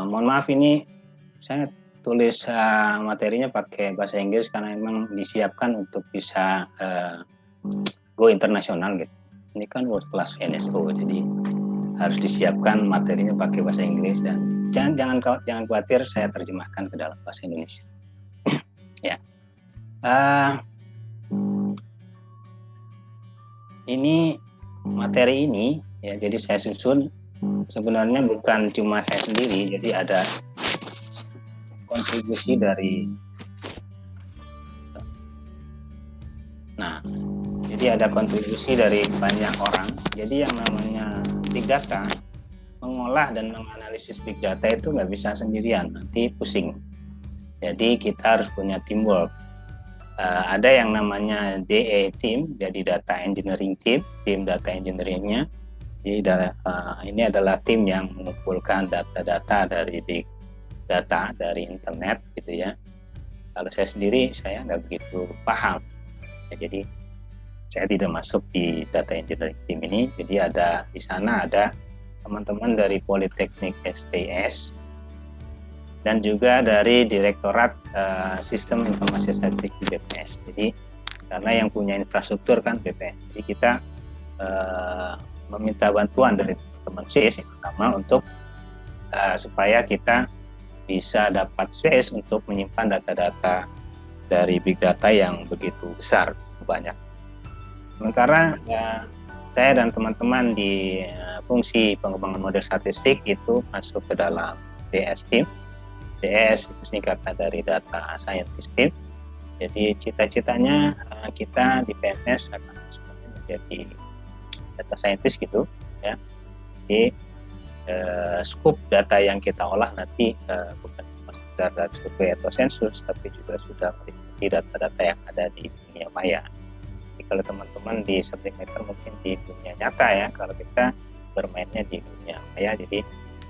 Mohon maaf ini saya tulis materinya pakai bahasa Inggris karena memang disiapkan untuk bisa go internasional gitu. Ini kan World Class NSO, jadi harus disiapkan materinya pakai bahasa Inggris dan jangan khawatir saya terjemahkan ke dalam bahasa Indonesia. Ya, ini materi ini ya, jadi saya susun sebenarnya bukan cuma saya sendiri, jadi ada kontribusi dari jadi ada kontribusi dari banyak orang. Jadi yang namanya big data, mengolah dan menganalisis big data itu nggak bisa sendirian, nanti pusing. Jadi kita harus punya teamwork. Ada yang namanya DE team, jadi data engineering team, tim data engineeringnya. Jadi ini adalah tim yang mengumpulkan data-data dari big data dari internet gitu ya. Kalau saya sendiri saya nggak begitu paham. Ya, jadi saya tidak masuk di data engineering team ini. Jadi ada di sana ada teman-teman dari Politeknik STS dan juga dari Direktorat Sistem Informasi Statistik di BPS. Jadi karena yang punya infrastruktur kan BPS. Jadi kita meminta bantuan dari teman SIS yang pertama untuk supaya kita bisa dapat space untuk menyimpan data-data dari big data yang begitu besar banyak. Sementara saya dan teman-teman di fungsi pengembangan model statistik itu masuk ke dalam DS team. DS itu singkatan dari Data Scientist Team. Jadi cita-citanya kita di PMS akan menjadi data scientist gitu ya. Jadi scope data yang kita olah nanti bukan sekedar dari survei atau sensus, tapi juga sudah meliputi data-data yang ada di dunia maya. Jadi kalau teman-teman di subject matter mungkin di dunia nyata ya, kalau kita bermainnya di dunia maya, jadi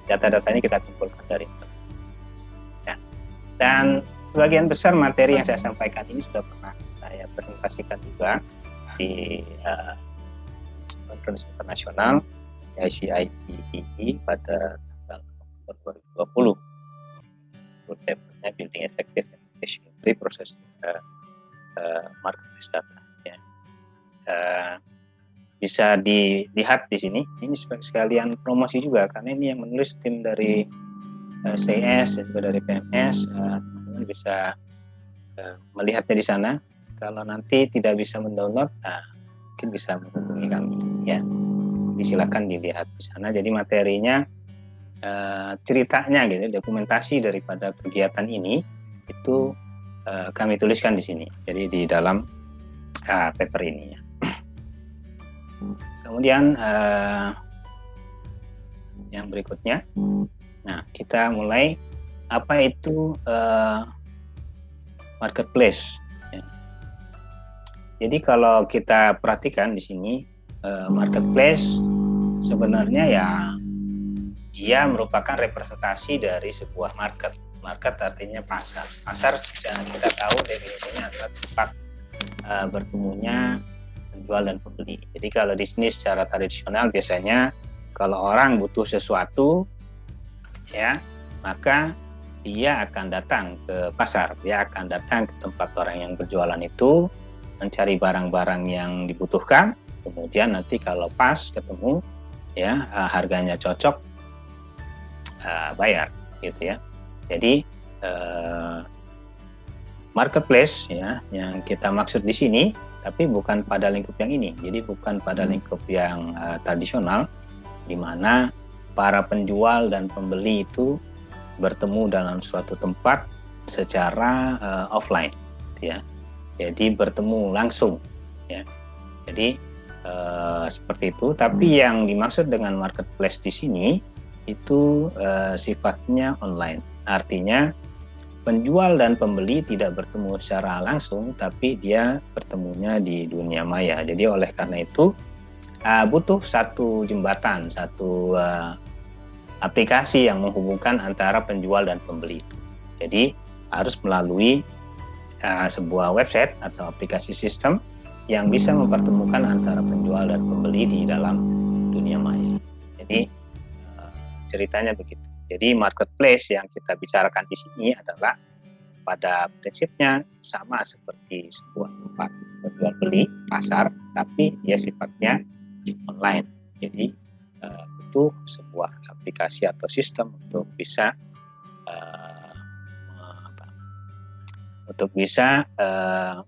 data-datanya kita kumpulkan dari internet. Ya. Dan sebagian besar materi yang saya sampaikan ini sudah pernah saya presentasikan juga di konferensi internasional ICIPE pada tanggal November 2020. Temanya Building Effective Application Pre-Processing Marketplace Data. Ya. Bisa dilihat di sini. Ini sekalian promosi juga karena ini yang menulis tim dari CS dan juga dari PMS. Teman-teman bisa melihatnya di sana. Kalau nanti tidak bisa mendownload, mungkin bisa menghubungi kami. Ya. Silakan dilihat di sana. Jadi materinya ceritanya gitu, dokumentasi daripada kegiatan ini itu kami tuliskan di sini. Jadi di dalam paper ini ya. Kemudian yang berikutnya, nah kita mulai apa itu marketplace. Ya. Jadi kalau kita perhatikan di sini marketplace sebenarnya ya dia merupakan representasi dari sebuah market. Market artinya pasar. Pasar yang kita tahu definisinya adalah tempat bertemunya penjual dan pembeli. Jadi kalau di sini secara tradisional biasanya kalau orang butuh sesuatu ya, maka dia akan datang ke pasar. Dia akan datang ke tempat orang yang berjualan itu mencari barang-barang yang dibutuhkan. Kemudian nanti kalau pas ketemu ya harganya cocok bayar gitu ya. Jadi marketplace ya yang kita maksud di sini tapi bukan pada lingkup yang ini. Jadi bukan pada lingkup yang tradisional di mana para penjual dan pembeli itu bertemu dalam suatu tempat secara offline ya. Jadi bertemu langsung ya. Jadi seperti itu, tapi yang dimaksud dengan marketplace di sini itu sifatnya online. Artinya penjual dan pembeli tidak bertemu secara langsung, tapi dia bertemunya di dunia maya. Jadi oleh karena itu butuh satu jembatan, satu aplikasi yang menghubungkan antara penjual dan pembeli itu. Jadi harus melalui sebuah website atau aplikasi sistem yang bisa mempertemukan antara penjual dan pembeli di dalam dunia maya. Jadi ceritanya begitu. Jadi marketplace yang kita bicarakan di sini adalah pada prinsipnya sama seperti sebuah tempat jual beli pasar, tapi dia sifatnya online. Jadi butuh sebuah aplikasi atau sistem untuk bisa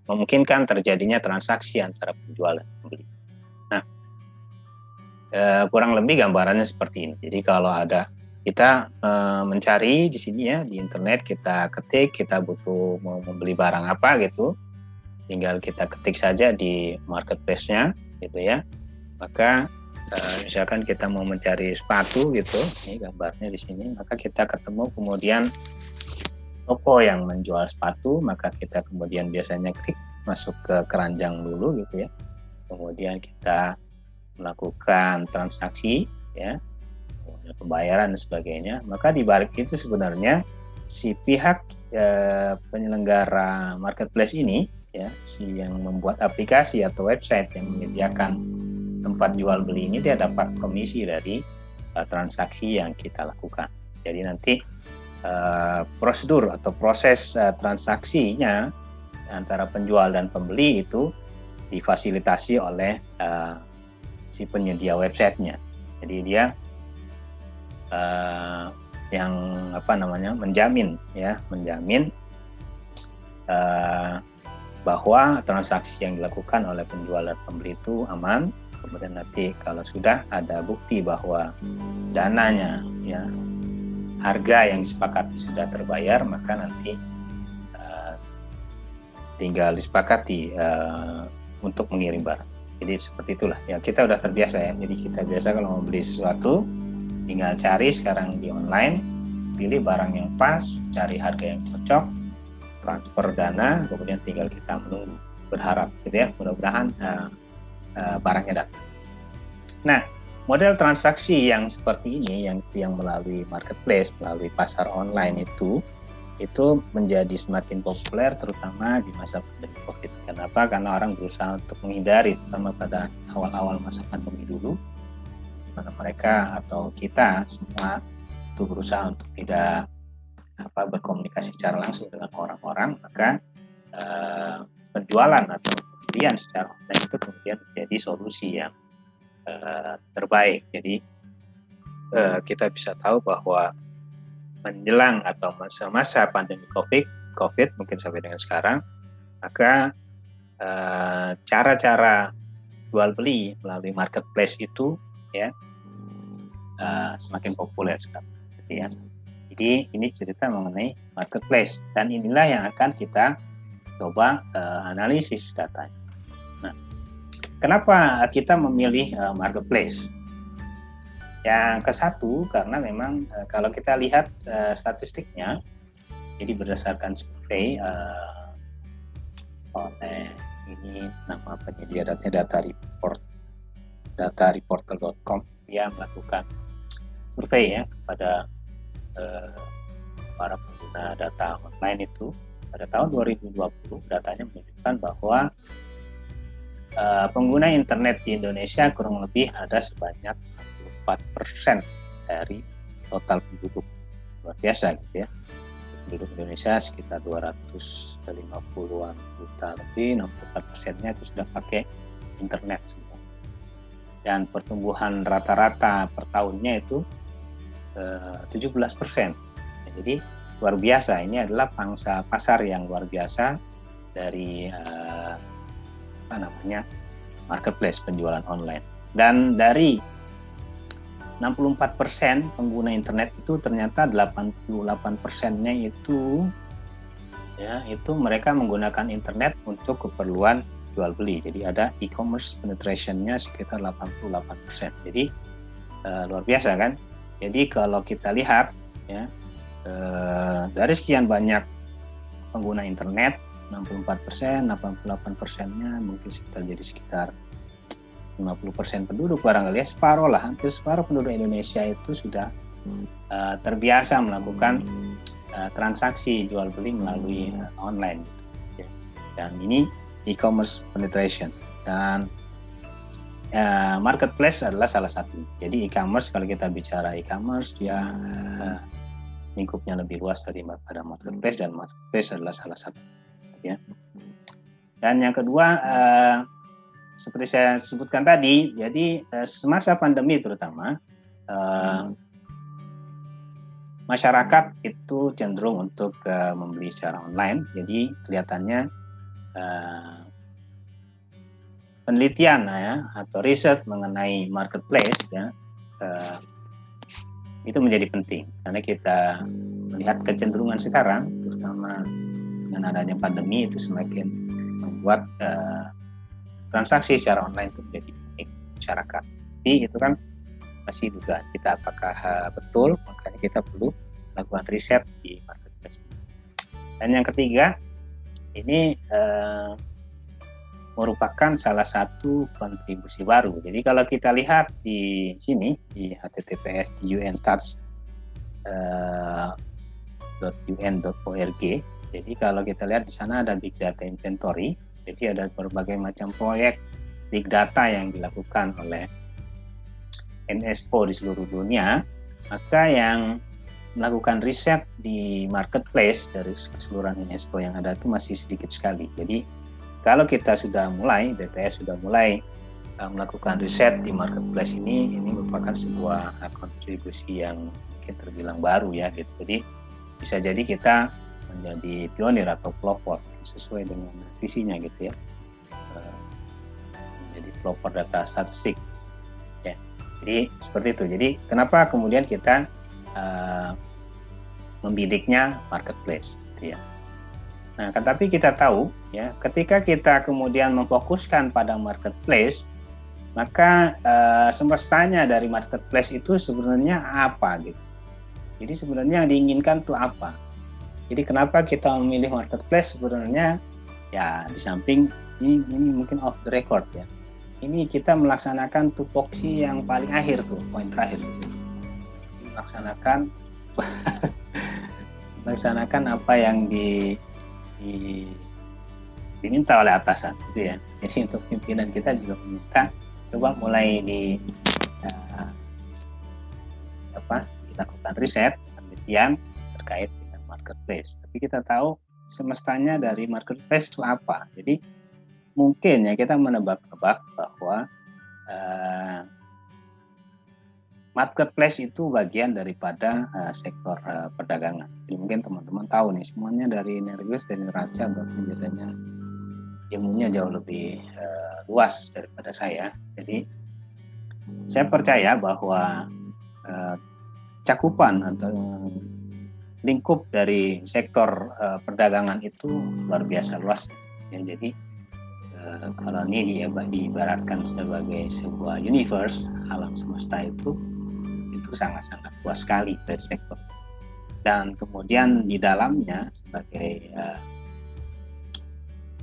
memungkinkan terjadinya transaksi antara penjual dan pembeli. Nah, kurang lebih gambarannya seperti ini. Jadi kalau ada kita mencari di sini ya di internet, kita ketik kita butuh mau membeli barang apa gitu, tinggal kita ketik saja di marketplace-nya gitu ya. Maka misalkan kita mau mencari sepatu gitu, ini gambarnya di sini, maka kita ketemu kemudian toko yang menjual sepatu, maka kita kemudian biasanya klik masuk ke keranjang dulu gitu ya. Kemudian kita melakukan transaksi ya, pembayaran dan sebagainya. Maka di balik itu sebenarnya si pihak penyelenggara marketplace ini ya, si yang membuat aplikasi atau website yang menyediakan tempat jual beli ini, dia dapat komisi dari transaksi yang kita lakukan. Jadi nanti prosedur atau proses transaksinya antara penjual dan pembeli itu difasilitasi oleh si penyedia websitenya. Jadi dia yang menjamin bahwa transaksi yang dilakukan oleh penjual dan pembeli itu aman. Kemudian nanti kalau sudah ada bukti bahwa dananya ya, harga yang disepakati sudah terbayar, maka nanti tinggal disepakati untuk mengirim barang. Jadi seperti itulah ya, kita udah terbiasa ya. Jadi kita biasa kalau mau beli sesuatu tinggal cari sekarang di online, pilih barang yang pas, cari harga yang cocok, transfer dana, kemudian tinggal kita menunggu, berharap gitu ya, mudah-mudahan barangnya datang. Nah, model transaksi yang seperti ini yang melalui marketplace, melalui pasar online itu menjadi semakin populer terutama di masa pandemi COVID. Kenapa? Karena orang berusaha untuk menghindari, terutama pada awal-awal masa pandemi dulu, di mana mereka atau kita semua itu berusaha untuk tidak berkomunikasi secara langsung dengan orang-orang, maka penjualan atau pembelian secara online itu kemudian menjadi solusi yang terbaik. Jadi kita bisa tahu bahwa menjelang atau masa pandemi COVID mungkin sampai dengan sekarang, maka cara-cara jual beli melalui marketplace itu ya semakin populer sekarang. Ya. Jadi ini cerita mengenai marketplace, dan inilah yang akan kita coba analisis datanya. Nah, kenapa kita memilih marketplace? Yang ke satu, karena memang kalau kita lihat statistiknya, jadi berdasarkan survei oleh ini nama penyedia datanya datareporter.com, dia melakukan survei ya kepada para pengguna data online itu pada tahun 2020. Datanya menunjukkan bahwa pengguna internet di Indonesia kurang lebih ada sebanyak 64% dari total penduduk. Luar biasa gitu ya. Penduduk Indonesia sekitar 250-an juta lebih, 64%-nya itu sudah pakai internet semua. Dan pertumbuhan rata-rata per tahunnya itu 17%. Ya, jadi luar biasa, ini adalah pangsa pasar yang luar biasa dari marketplace, penjualan online. Dan dari 64% pengguna internet itu ternyata 88%-nya itu mereka menggunakan internet untuk keperluan jual beli. Jadi ada e-commerce penetration-nya sekitar 88%. Jadi luar biasa kan? Jadi kalau kita lihat ya, dari sekian banyak pengguna internet, 64%, 88%-nya mungkin sekitar 50% penduduk barangkali ya, hampir separuh penduduk Indonesia itu sudah terbiasa melakukan transaksi jual beli melalui online gitu, ya. Dan ini e-commerce penetration, dan marketplace adalah salah satu. Jadi e-commerce, kalau kita bicara e-commerce, dia lingkupnya lebih luas daripada marketplace, dan marketplace adalah salah satu. Ya. Dan yang kedua, seperti saya sebutkan tadi, jadi semasa pandemi terutama, masyarakat itu cenderung untuk membeli secara online. Jadi kelihatannya penelitian ya atau riset mengenai marketplace ya itu menjadi penting, karena kita melihat kecenderungan sekarang, terutama dengan adanya pandemi, itu semakin membuat transaksi secara online itu menjadi penting masyarakat. Jadi itu kan masih dugaan kita apakah betul, makanya kita perlu melakukan riset di marketplace. Dan yang ketiga, ini merupakan salah satu kontribusi baru. Jadi kalau kita lihat di sini di https di unstats.un.org, jadi kalau kita lihat di sana ada big data inventory. Jadi ada berbagai macam proyek big data yang dilakukan oleh UNESCO di seluruh dunia. Maka yang melakukan riset di marketplace dari keseluruhan UNESCO yang ada itu masih sedikit sekali. Jadi kalau kita sudah mulai, BPS sudah mulai melakukan riset di marketplace ini merupakan sebuah kontribusi yang mungkin terbilang baru ya gitu. Jadi bisa jadi kita menjadi pionir atau pelopor sesuai dengan visinya gitu ya, menjadi pelopor data statistik ya. Jadi seperti itu. Jadi kenapa kemudian kita membidiknya marketplace gitu ya. Nah, tetapi kita tahu ya, ketika kita kemudian memfokuskan pada marketplace, maka semestanya dari marketplace itu sebenarnya apa gitu. Jadi sebenarnya yang diinginkan itu apa? Jadi kenapa kita memilih marketplace sebenarnya ya, di samping ini mungkin off the record ya. Ini kita melaksanakan tupoksi yang paling akhir tuh, poin terakhir. Melaksanakan apa yang diminta oleh atasan gitu ya. Jadi untuk pimpinan kita juga meminta coba mulai dilakukan riset penelitian terkait dengan marketplace. Tapi kita tahu semestanya dari marketplace itu apa. Jadi mungkin ya kita menebak-nebak bahwa marketplace itu bagian daripada sektor perdagangan. Jadi mungkin teman-teman tahu nih, semuanya dari Nergios dan Neraca berarti biasanya ilmunya jauh lebih luas daripada saya. Jadi saya percaya bahwa cakupan atau lingkup dari sektor perdagangan itu luar biasa luas. Ya, jadi kalau ini diibaratkan sebagai sebuah universe, alam semesta itu sangat-sangat luas sekali dari sektor. Dan kemudian di dalamnya sebagai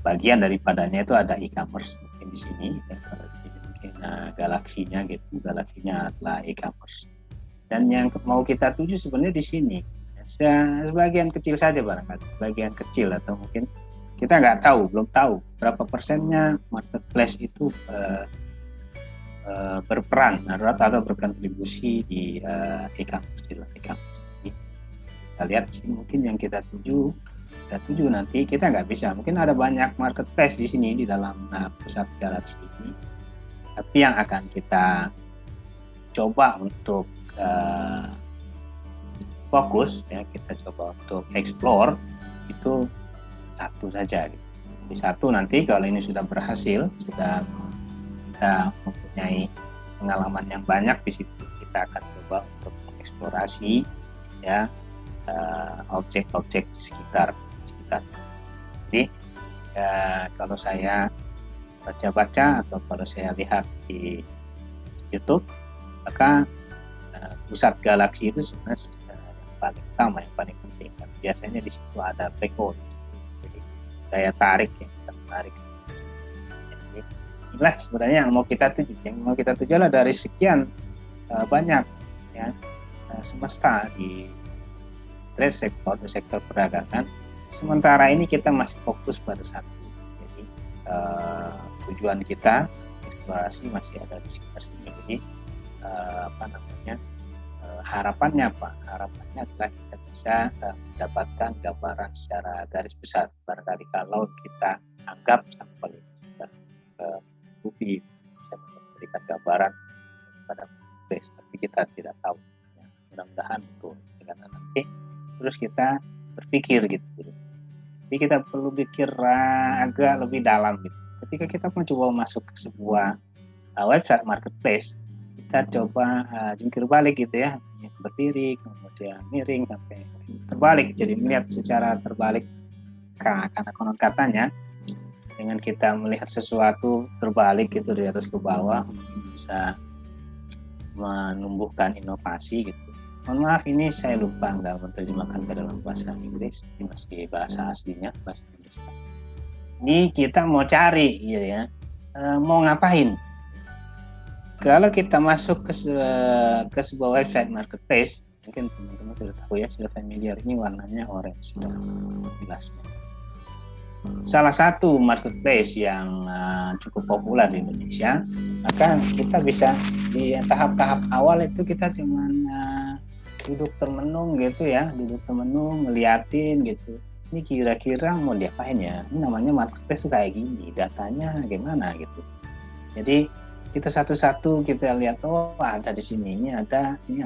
bagian daripadanya itu ada e-commerce mungkin di sini. Dan kalau di sini mungkin galaksinya gitu, galaksinya adalah e-commerce. Dan yang mau kita tuju sebenarnya di sini sebagian kecil saja barangkali, sebagian kecil atau mungkin kita belum tahu berapa persennya marketplace itu berperan atau berkontribusi di e-commerce. Kita lihat di sini mungkin yang kita tuju nanti kita nggak bisa, mungkin ada banyak marketplace di sini di dalam pusat galaksi ini, tapi yang akan kita coba untuk fokus ya, kita coba untuk explore itu satu saja gitu. Di satu nanti kalau ini sudah berhasil, sudah kita mempunyai pengalaman yang banyak di situ, kita akan coba untuk mengeksplorasi ya objek-objek di sekitar. Jadi kalau saya baca-baca atau kalau saya lihat di YouTube, maka pusat galaksi itu sebenarnya yang paling utama, yang paling penting. Dan biasanya di situ ada black hole, jadi daya tarik yang kita menarik. Jadi inilah sebenarnya yang mau kita tuju. Yang mau kita tuju adalah dari sekian banyak ya semesta di trade sektor, di sektor perdagangan. Sementara ini kita masih fokus pada satu. Jadi tujuan kita eksplorasi masih ada di sekitar sini. Jadi harapannya apa? Harapannya adalah kita bisa mendapatkan gambaran secara garis besar. Barangkali kalau kita anggap sampel itu sudah terbukti bisa memberikan gambaran pada tes, tapi kita tidak tahu. Ya, mudah-mudahan betul. Karena nanti terus kita berpikir gitu. Jadi kita perlu pikir agak lebih dalam gitu. Ketika kita mencoba masuk ke sebuah website marketplace, kita coba jungkir balik gitu ya, berdiri kemudian miring sampai terbalik, jadi melihat secara terbalik karena konon katanya dengan kita melihat sesuatu terbalik gitu dari atas ke bawah bisa menumbuhkan inovasi gitu. Mohon maaf ini saya lupa nggak menerjemahkan ke dalam bahasa Inggris, ini masih bahasa aslinya, bahasa Inggris. Ini kita mau cari gitu ya, mau ngapain? Kalau kita masuk ke sebuah website marketplace, mungkin teman-teman sudah tahu ya, sudah familiar, ini warnanya orange jelasnya. Salah satu marketplace yang cukup populer di Indonesia, maka kita bisa di tahap-tahap awal itu kita cuman duduk termenung gitu ya, ngeliatin gitu. Ini kira-kira mau diapain ya? Ini namanya marketplace kayak gini, datanya gimana gitu. Jadi kita satu-satu kita lihat, oh ada di sini, ini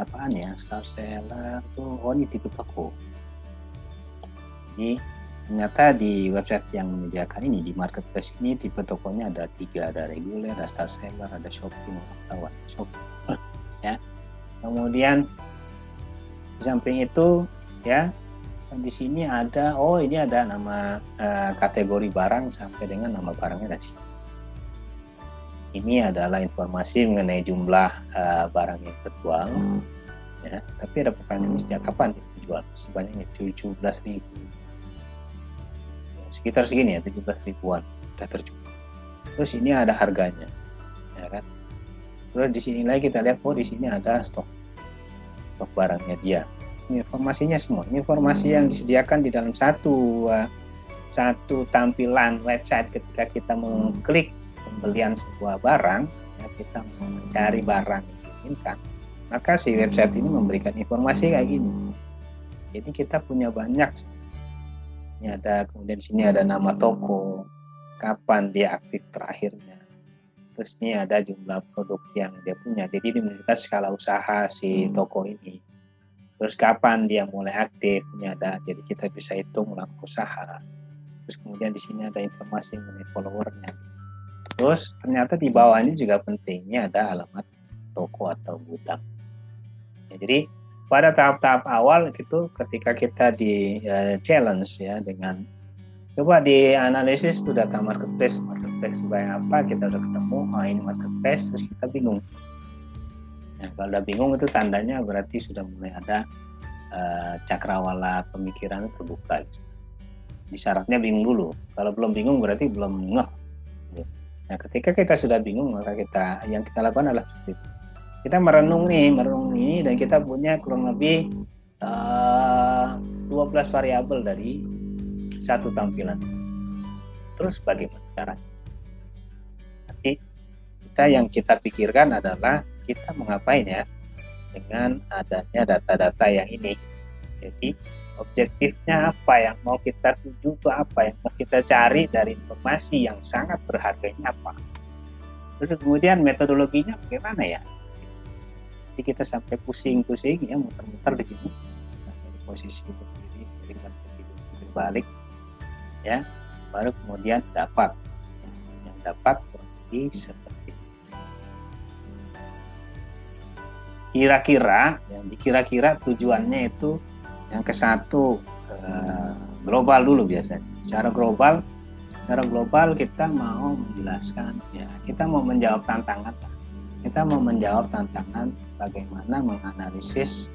apaan ya, star seller tuh, oh ini tipe toko. Jadi ternyata di website yang menyediakan ini, di marketplace ini tipe tokonya ada 3, ada reguler, ada star seller, ada shopping, atau shopping ya. Kemudian di samping itu ya, di sini ada, ini ada nama kategori barang sampai dengan nama barangnya dari sini. Ini adalah informasi mengenai jumlah barang yang terjual. Ya, tapi ada pertanyaan, sejak kapan dijual? Sebanyak 17.000. Ya, sekitar segini ya, 17.000-an sudah terjual. Terus ini ada harganya, ya kan? Terus di sini lagi kita lihat, di sini ada stok barangnya dia. Ini informasinya semua. Ini informasi yang disediakan di dalam satu tampilan website. Ketika kita mengklik pembelian sebuah barang, ya, kita mencari barang yang diinginkan, maka si website ini memberikan informasi kayak gini. Jadi kita punya banyak. Ini ada, kemudian di sini ada nama toko, kapan dia aktif terakhirnya. Terus ini ada jumlah produk yang dia punya. Jadi ini menunjukkan skala usaha si toko ini. Terus kapan dia mulai aktif, ini ada. Jadi kita bisa hitung ulang usaha. Terus kemudian di sini ada informasi mengenai followernya. Terus ternyata di bawah ini juga pentingnya ada alamat toko atau gudang. Ya, jadi pada tahap-tahap awal itu ketika kita di challenge ya dengan coba dianalisis tuh data marketplace supaya apa, kita udah ketemu ini marketplace, terus kita bingung. Nah, kalau udah bingung itu tandanya berarti sudah mulai ada cakrawala pemikiran terbuka. Di syaratnya bingung dulu. Kalau belum bingung berarti belum ngeh. Nah, ketika kita sudah bingung, maka yang kita lakukan adalah seperti itu. Kita merenung ini, dan kita punya kurang lebih 12 variabel dari satu tampilan. Terus bagaimana caranya? Nanti yang kita pikirkan adalah kita mengapain ya dengan adanya data-data yang ini. Jadi objektifnya apa, yang mau kita tuju itu apa, yang mau kita cari dari informasi yang sangat berharga ini apa. Terus kemudian metodologinya bagaimana ya. Jadi kita sampai pusing-pusing ya, muter-muter di sini dari posisi berdiri, dengan berbalik ya, baru kemudian dapat yang dapat berarti seperti kira-kira tujuannya itu yang ke satu global dulu biasanya. Secara global kita mau menjelaskan ya, kita mau menjawab tantangan bagaimana menganalisis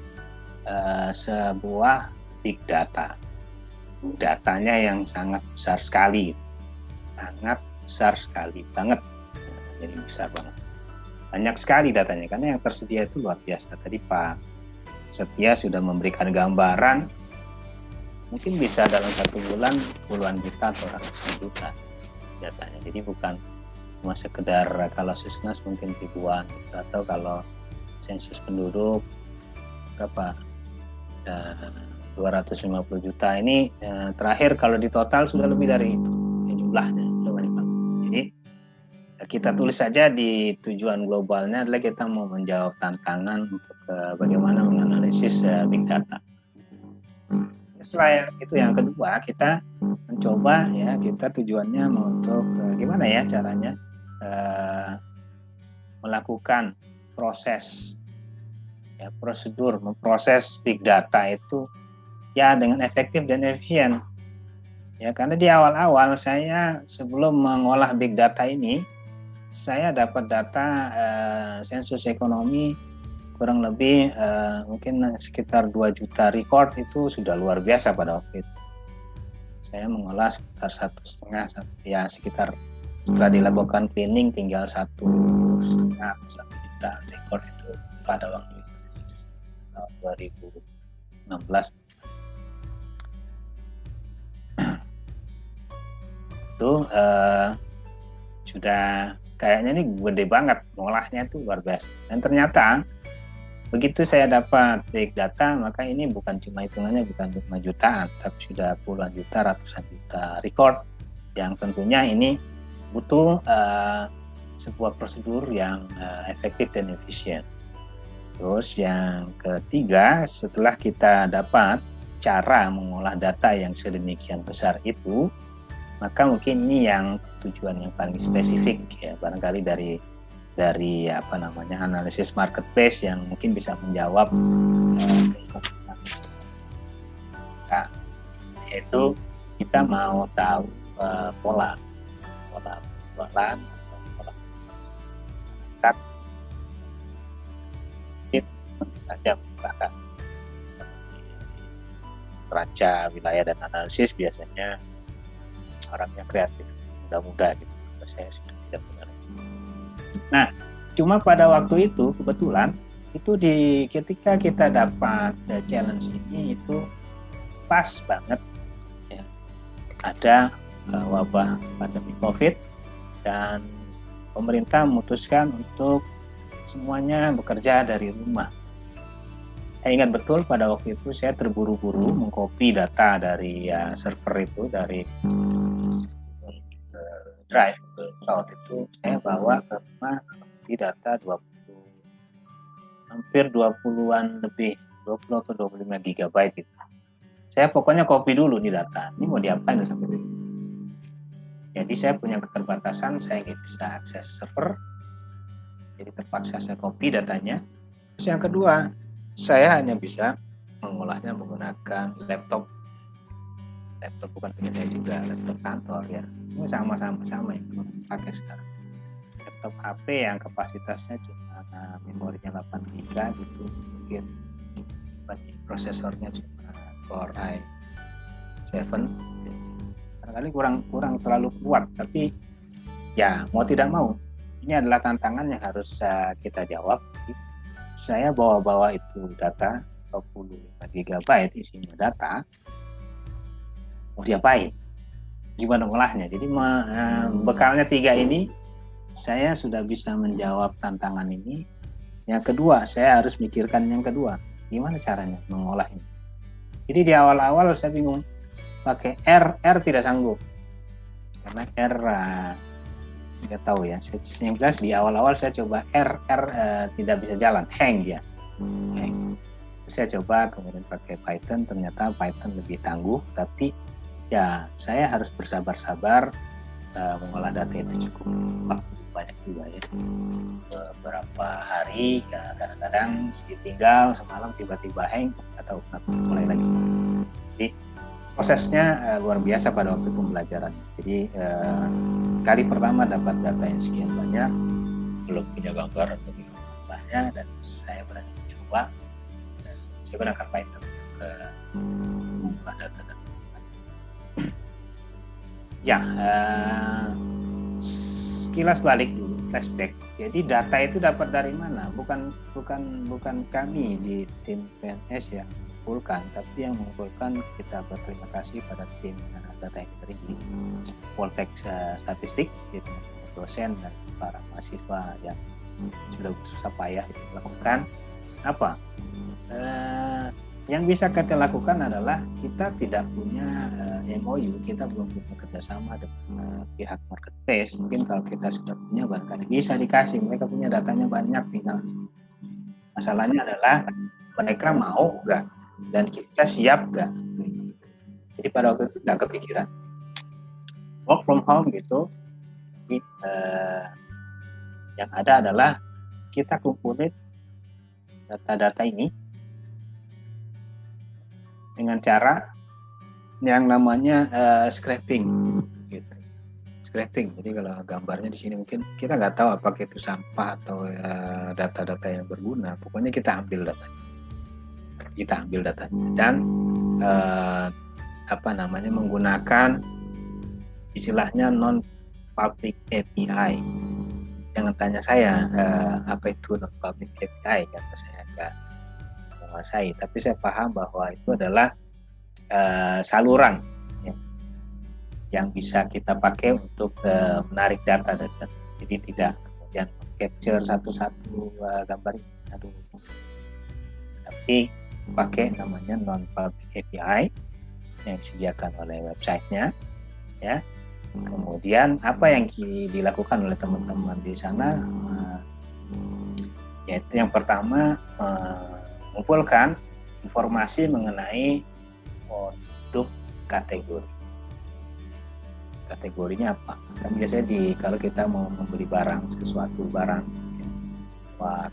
sebuah big data. Datanya yang sangat besar sekali banget. Jadi besar banget. Banyak sekali datanya karena yang tersedia itu luar biasa. Tadi Pak Setia sudah memberikan gambaran, mungkin bisa dalam 1 bulan puluhan juta atau ratusan juta datanya. Jadi bukan cuma sekedar kalau Susnas mungkin ribuan gitu, atau kalau sensus penduduk berapa 250 juta ini terakhir kalau di total sudah lebih dari itu jumlahnya sudah banyak banget. Jadi kita tulis saja di tujuan globalnya adalah kita mau menjawab tantangan untuk bagaimana menganalisis big data. Setelah itu yang kedua kita mencoba ya, kita tujuannya untuk gimana ya caranya melakukan proses ya, prosedur memproses big data itu ya dengan efektif dan efisien ya, karena di awal-awal saya sebelum mengolah big data ini saya dapat data sensus ekonomi kurang lebih mungkin sekitar 2 juta record, itu sudah luar biasa pada waktu itu. Saya mengolah sekitar 1,5 ya, sekitar setelah dilakukan cleaning tinggal 1,5 1 juta record itu pada waktu itu tahun 2016 itu sudah kayaknya ini gede banget, ngolahnya itu luar biasa. Dan ternyata begitu saya dapat big data, maka ini bukan cuma hitungannya bukan 5 jutaan, tapi sudah puluhan juta, ratusan juta record, yang tentunya ini butuh sebuah prosedur yang efektif dan efisien. Terus yang ketiga, setelah kita dapat cara mengolah data yang sedemikian besar itu, maka mungkin ini yang tujuan yang paling spesifik ya, barangkali dari apa namanya analisis marketplace yang mungkin bisa menjawab yaitu kita mau tahu pola penjualan atau pola saja bahkan raca wilayah dan analisis biasanya orangnya kreatif, muda-muda gitu. Saya sudah tidak benar. Nah, cuma pada waktu itu kebetulan itu ketika kita dapat challenge ini itu pas banget ya, ada wabah pandemi COVID dan pemerintah memutuskan untuk semuanya bekerja dari rumah. Saya ingat betul pada waktu itu saya terburu-buru mengcopy data dari server itu, dari drive ke cloud itu saya bawa ke rumah di data 20 hampir 20-an lebih 20 atau 25 GB itu. Saya pokoknya copy dulu nih data. Ini mau diapain sampai itu. Jadi saya punya keterbatasan, saya nggak bisa akses server. Jadi terpaksa saya copy datanya. Terus yang kedua, saya hanya bisa mengolahnya menggunakan laptop bukan punya saya juga, laptop kantor ya. Ini sama yang pakai sekarang. Laptop HP yang kapasitasnya cuma memorinya 8 GB gitu, mungkin prosesornya cuma Core i7. Barangkali kurang terlalu kuat, tapi ya mau tidak mau ini adalah tantangan yang harus kita jawab. Saya bawa itu data 25 GB isinya data, mau diapain? Gimana ngolahnya? Jadi bekalnya 3 ini saya sudah bisa menjawab tantangan ini. Yang kedua, saya harus mikirkan yang kedua, gimana caranya mengolah ini. Jadi di awal-awal saya bingung, pakai R tidak sanggup karena R tidak tahu ya. Yang jelas di awal-awal saya coba R tidak bisa jalan, hang dia. Saya coba kemudian pakai Python, ternyata Python lebih tangguh, tapi ya saya harus bersabar-sabar mengolah data itu cukup waktu banyak juga ya, beberapa hari, kadang-kadang ditinggal semalam tiba-tiba hang atau mulai lagi. Jadi prosesnya luar biasa pada waktu pembelajaran. Jadi kali pertama dapat data yang sekian banyak, belum punya gambar lebih banyak, dan saya berani coba dan saya gunakan Python untuk membuat data. Ya, sekilas balik dulu, flashback. Jadi data itu dapat dari mana? Bukan kami di tim PNS yang mengumpulkan, tapi yang mengumpulkan kita berterima kasih pada tim data entry di Poltek Statistik, dosen dan para mahasiswa yang sudah susah payah itu melakukan apa? Yang bisa kita lakukan adalah kita tidak punya MOU, kita belum punya kerjasama dengan pihak marketplace. Mungkin kalau kita sudah punya barangkali bisa dikasih, mereka punya datanya banyak, tinggal masalahnya adalah mereka mau nggak dan kita siap nggak. Jadi pada waktu itu nggak kepikiran work from home gitu. Jadi, yang ada adalah kita kumpulin data-data ini dengan cara yang namanya scraping gitu. Scraping. Jadi kalau gambarnya di sini mungkin kita nggak tahu apakah itu sampah atau data-data yang berguna. Pokoknya kita ambil datanya. Dan menggunakan istilahnya non public API. Jangan tanya saya apa itu non public API, karena saya nggak menguasai. Tapi saya paham bahwa itu adalah saluran ya, yang bisa kita pakai untuk menarik data dari data. Jadi tidak kemudian capture satu-satu gambar ini, tapi pakai namanya non public API yang disediakan oleh websitenya ya. Kemudian apa yang dilakukan oleh teman-teman di sana yaitu yang pertama mengumpulkan informasi mengenai produk kategori. Kategorinya apa? Kan biasanya kalau kita mau membeli sesuatu barang lewat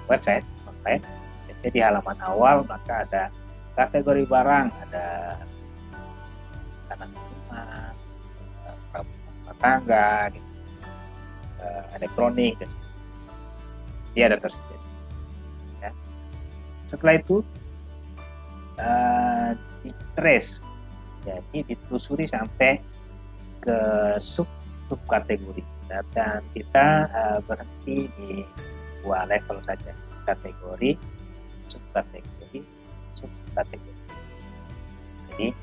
website online, biasanya di halaman awal maka ada kategori barang, ada makanan minuman, rumah tangga, gitu, elektronik, dan dia ada tersedia. Ya. Setelah itu di-trace, jadi ditelusuri sampai ke subkategori, dan kita berhenti di 2 level saja, kategori, subkategori. Jadi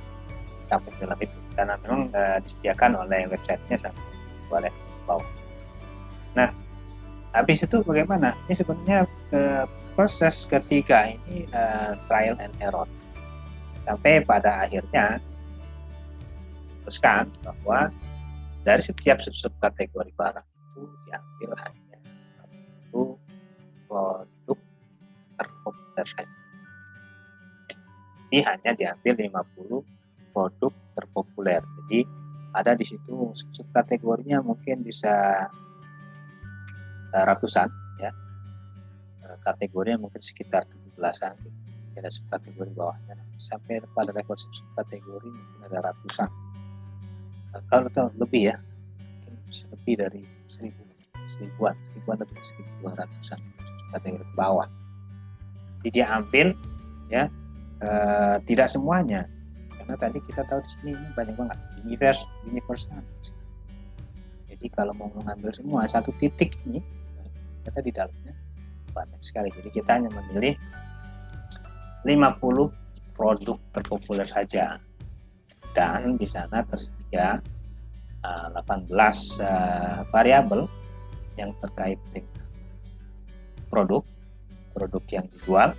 sampai dalam itu karena memang disediakan oleh websitenya sampai 2 level bawah. Nah, habis itu bagaimana? Ini sebenarnya proses ketiga ini trial and error sampai pada akhirnya teruskan bahwa dari setiap subkategori barang itu diambil hanya satu produk terpopuler saja. Jadi hanya diambil 50 produk terpopuler. Jadi ada di situ subkategorinya mungkin bisa ratusan ya. Kategorinya mungkin sekitar 17-an gitu. Ada subkategori bawahnya. Sampai pada level subkategori mungkin ada ratusan. Kalau lebih ya. Mungkin bisa lebih dari seribuan lebih 1.200-an subkategori bawah. Jadi dia ambil ya tidak semuanya. Karena tadi kita tahu di sini banyak banget universal. Jadi kalau mau mengambil semua satu titik ini, kita di dalamnya banyak sekali. Jadi kita hanya memilih 50 produk terpopuler saja. Dan di sana tersedia 18 variabel yang terkait dengan produk yang dijual,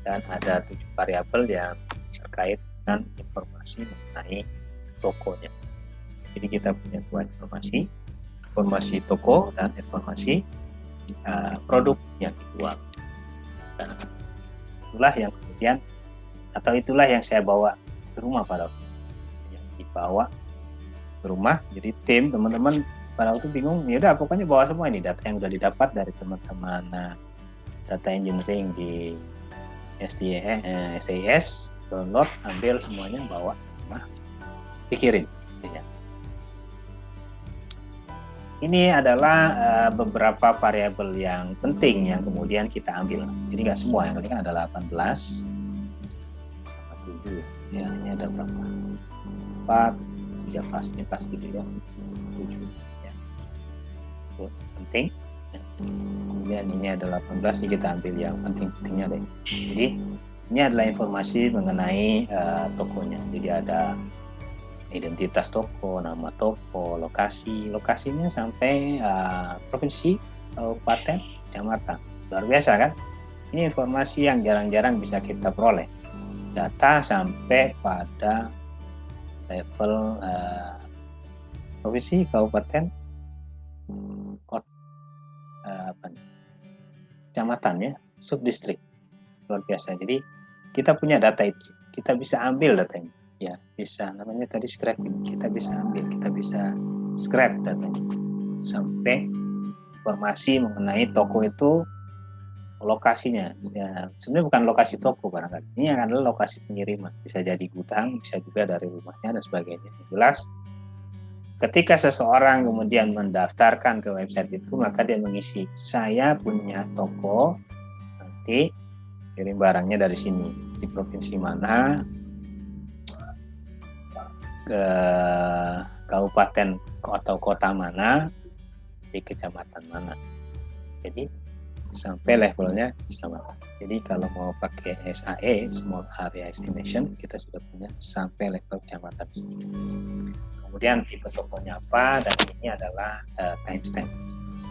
dan ada 7 variabel yang terkait dengan informasi mengenai tokonya. Jadi kita punya 2 informasi toko dan informasi produk yang dijual. Dan itulah yang saya bawa ke rumah pada waktu itu. Yang dibawa ke rumah, jadi tim teman-teman pada waktu bingung, ya udah pokoknya bawa semua ini data yang udah didapat dari teman-teman data engineering di STS, download, ambil semuanya, bawa ke rumah, pikirin. Ini adalah beberapa variabel yang penting yang kemudian kita ambil. Jadi nggak semua, yang tadi kan ada 18 sama 7. Ya, ini ada berapa? 4, 3 pasti juga 7. Ya. Itu penting. Ya. Kemudian ini ada 18, ini kita ambil yang penting-pentingnya deh. Jadi ini adalah informasi mengenai tokonya. Jadi ada identitas toko, nama toko, lokasinya sampai provinsi, kabupaten, kecamatan. Luar biasa kan? Ini informasi yang jarang-jarang bisa kita peroleh. Data sampai pada level provinsi, kabupaten, kota, kecamatan ya, subdistrik. Luar biasa. Jadi kita punya data itu, kita bisa ambil datanya. Ya, bisa, namanya tadi scraping. Kita bisa ambil, kita bisa scrap datanya sampai informasi mengenai toko itu lokasinya. Ya, sebenarnya bukan lokasi toko barangkali. Ini adalah lokasi pengiriman. Bisa jadi gudang, bisa juga dari rumahnya dan sebagainya. Yang jelas, ketika seseorang kemudian mendaftarkan ke website itu, maka dia mengisi, saya punya toko, nanti kirim barangnya dari sini, di provinsi mana, ke kabupaten atau kota mana, di kecamatan mana. Jadi sampai levelnya kecamatan. Jadi kalau mau pakai SAE, Small Area Estimation, kita sudah punya sampai level kecamatan. Kemudian tipe tokonya apa, dan ini adalah timestamp.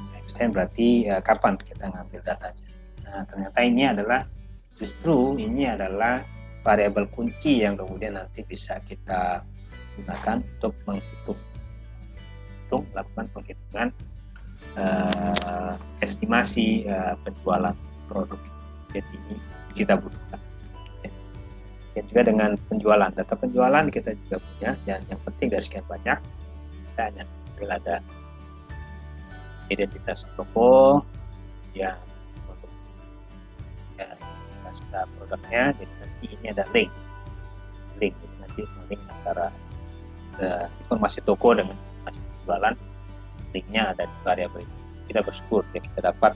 Timestamp berarti kapan kita ngambil datanya. Nah, ternyata ini adalah variabel kunci yang kemudian nanti bisa kita gunakan untuk melakukan penghitungan estimasi penjualan produk. Jadi ini kita butuhkan. Dan juga dengan penjualan, data penjualan kita juga punya, dan yang penting dari sekian banyak kita hanya ambil ada identitas toko, ya, identitas produknya. Jadi nanti ini ada link, jadi nanti link antara informasi toko dengan informasi penjualan, linknya ada di variabel ini. Kita bersyukur ya kita dapat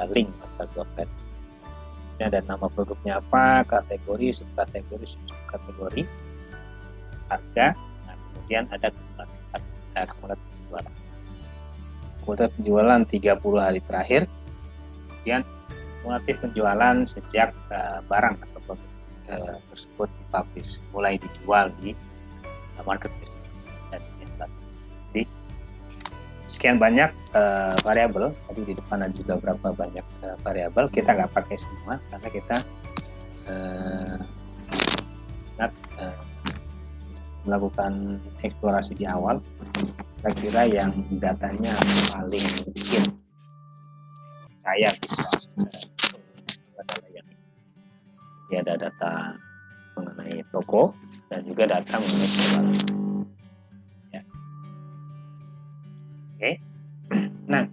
link antara dua file. Ini ada nama produknya apa, kategori, subkategori, subkategori, harga, nah, kemudian ada kumulatif penjualan. Kumulatif penjualan 30 hari terakhir, kemudian kumulatif penjualan sejak barang atau produk tersebut dipublish, mulai dijual di marketplace dan jadi sekian banyak variabel. Tadi di depan ada juga berapa banyak variabel. Kita nggak pakai semua karena kita melakukan eksplorasi di awal. Kira-kira yang datanya paling mungkin saya bisa adalah yang ini. Ada data mengenai toko dan juga data mengenai penjualan. Ya. Oke. Nah,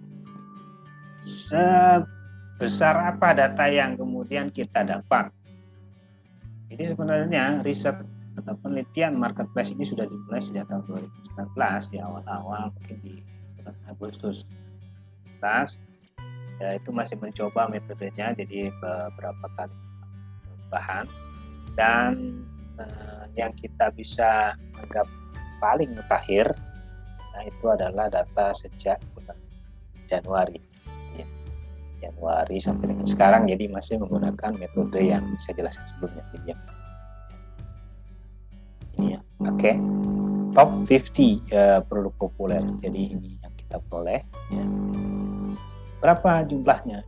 sebesar apa data yang kemudian kita dapat? Jadi sebenarnya riset atau penelitian marketplace ini sudah dimulai sejak tahun 2019, di awal-awal mungkin di bulan Agustus 2019. Ya, itu masih mencoba metodenya, jadi beberapa kali perubahan, dan yang kita bisa anggap paling mutakhir, nah itu adalah data sejak bulan Januari ya. Januari sampai dengan sekarang, jadi masih menggunakan metode yang saya jelaskan sebelumnya ini ya. Oke. Top 50 produk populer, jadi ini yang kita peroleh ya. Berapa jumlahnya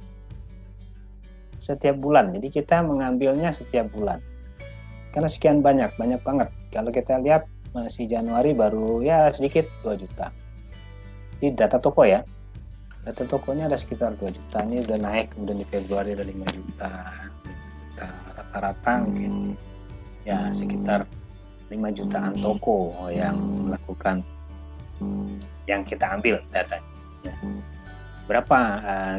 setiap bulan, jadi kita mengambilnya setiap bulan karena sekian banyak banget. Kalau kita lihat masih Januari baru ya sedikit 2 juta. Ini data toko ya. Data tokonya ada sekitar 2 juta. Ini udah naik, kemudian di Februari ada 5 juta. Rata-rata mungkin ya sekitar 5 jutaan toko yang melakukan, yang kita ambil datanya. Ya. Berapa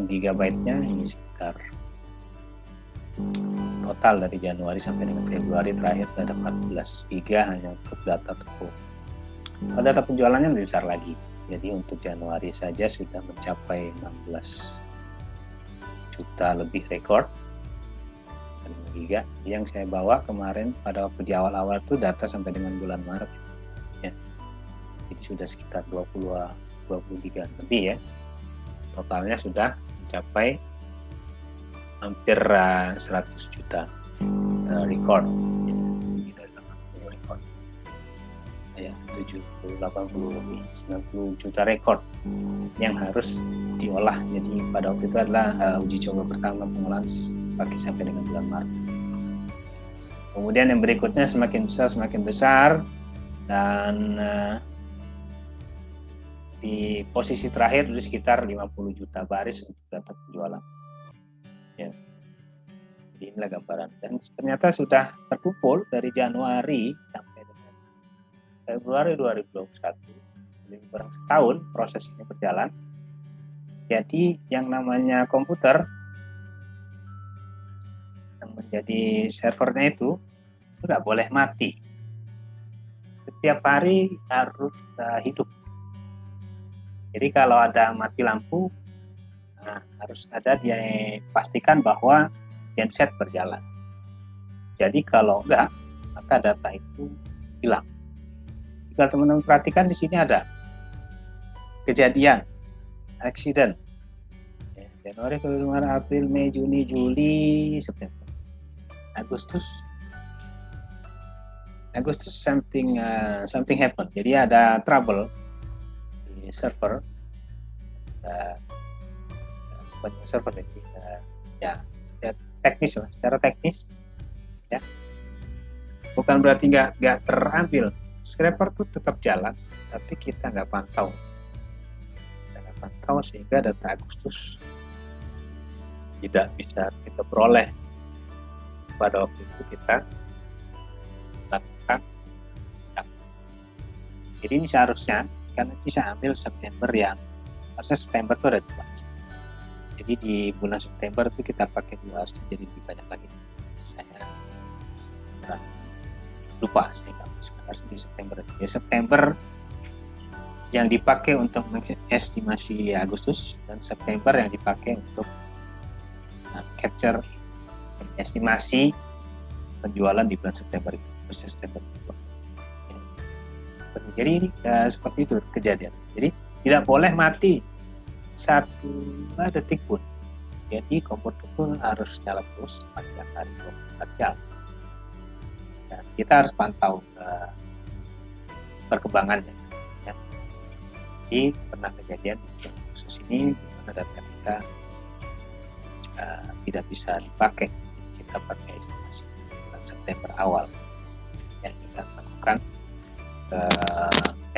gigabyte-nya? Ini sekitar total dari Januari sampai dengan Februari terakhir ada 14 giga hanya untuk data toko. Kalau data penjualannya lebih besar lagi. Jadi untuk Januari saja sudah mencapai 16 juta lebih rekor. 5 giga. Yang saya bawa kemarin pada waktu di awal-awal itu data sampai dengan bulan Maret. Ya. Jadi sudah sekitar 20 giga lebih ya. Totalnya sudah mencapai hampir 100 juta record. ya 70, 80, 90 juta rekor yang harus diolah. Jadi pada waktu itu adalah uji coba pertama pengolahan pakai sampai dengan bulan Maret. Kemudian yang berikutnya semakin besar dan di posisi terakhir di sekitar 50 juta baris untuk data penjualan. Ya. Jadi inilah gambaran. Dan ternyata sudah terkumpul dari Januari sampai dengan Februari 2021, lebih kurang setahun proses ini berjalan. Jadi yang namanya komputer yang menjadi servernya itu nggak boleh mati. Setiap hari harus hidup. Jadi kalau ada mati lampu, harus ada dia pastikan bahwa genset berjalan. Jadi kalau enggak, maka data itu hilang. Jika teman-teman perhatikan di sini ada kejadian, accident, Januari, Februari, Maret, April, Mei, Juni, Juli, September, Agustus something happen. Jadi ada trouble di server, server ini, teknis lah, secara teknis, ya. Bukan berarti nggak terambil. Scraper tuh tetap jalan, tapi kita nggak pantau. Sehingga data Agustus tidak bisa kita peroleh. Pada waktu itu kita lakukan. Jadi ini seharusnya karena bisa ambil September harusnya September itu ada 2. Jadi di bulan September itu kita pakai 2, jadi lebih banyak lagi. Saya lupa, saya nggak masuk harus di September. Ya, September yang dipakai untuk mengestimasi Agustus dan September yang dipakai untuk capture estimasi penjualan di bulan September itu. Jadi ini seperti itu kejadian. Jadi tidak boleh mati 1 detik pun. Jadi komputer pun harus nyala terus sepanjang hari 24 jam. Dan kita harus pantau perkembangannya. Ya. Jadi pernah kejadian di khusus ini di mana data kita tidak bisa dipakai. Kita pakai estimasi bulan September awal. Yang kita lakukan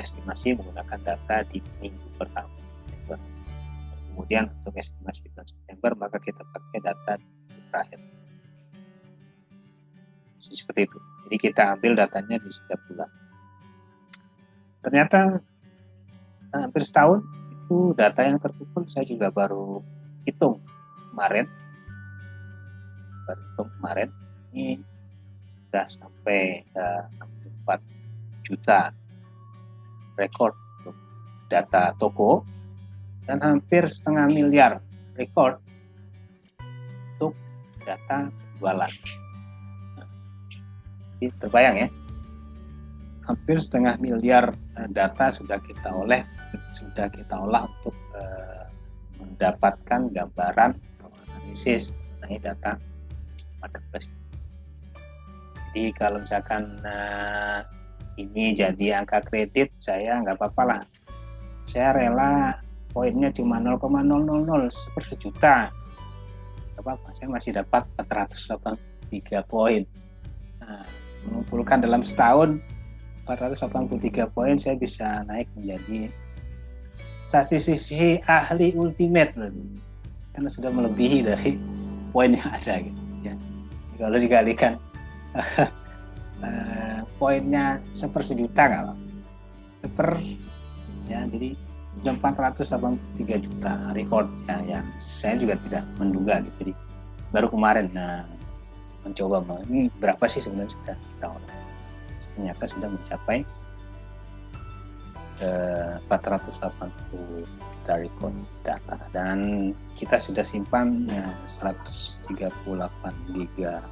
estimasi menggunakan data di minggu pertama. Kemudian untuk estimasi bulan September maka kita pakai data di minggu terakhir. Seperti itu. Jadi kita ambil datanya di setiap bulan. Ternyata hampir setahun itu data yang terkumpul saya juga baru hitung kemarin. Ini sudah sampai 64 juta rekor untuk data toko dan hampir 0,5 miliar rekor untuk data penjualan. Jadi terbayang ya, hampir 0,5 miliar data sudah kita olah untuk mendapatkan gambaran atau analisis mengenai data marketplace. Jadi kalau misalkan ini jadi angka kredit, saya nggak apa-apa lah. Saya rela poinnya cuma 0,000 per sejuta. Nggak apa-apa, saya masih dapat 483 poin. Nah, mengumpulkan dalam setahun 483 poin, saya bisa naik menjadi statistisi ahli ultimate karena sudah melebihi dari poin yang ada gitu ya. Kalau dikalikan poinnya 1/1 juta kalau ya, jadi sudah 483 juta record ya, saya juga tidak menduga gitu. Jadi baru kemarin mencoba ini berapa sih sebenarnya sudah kita olah, ternyata sudah mencapai 480 juta record data dan kita sudah simpan 138 giga,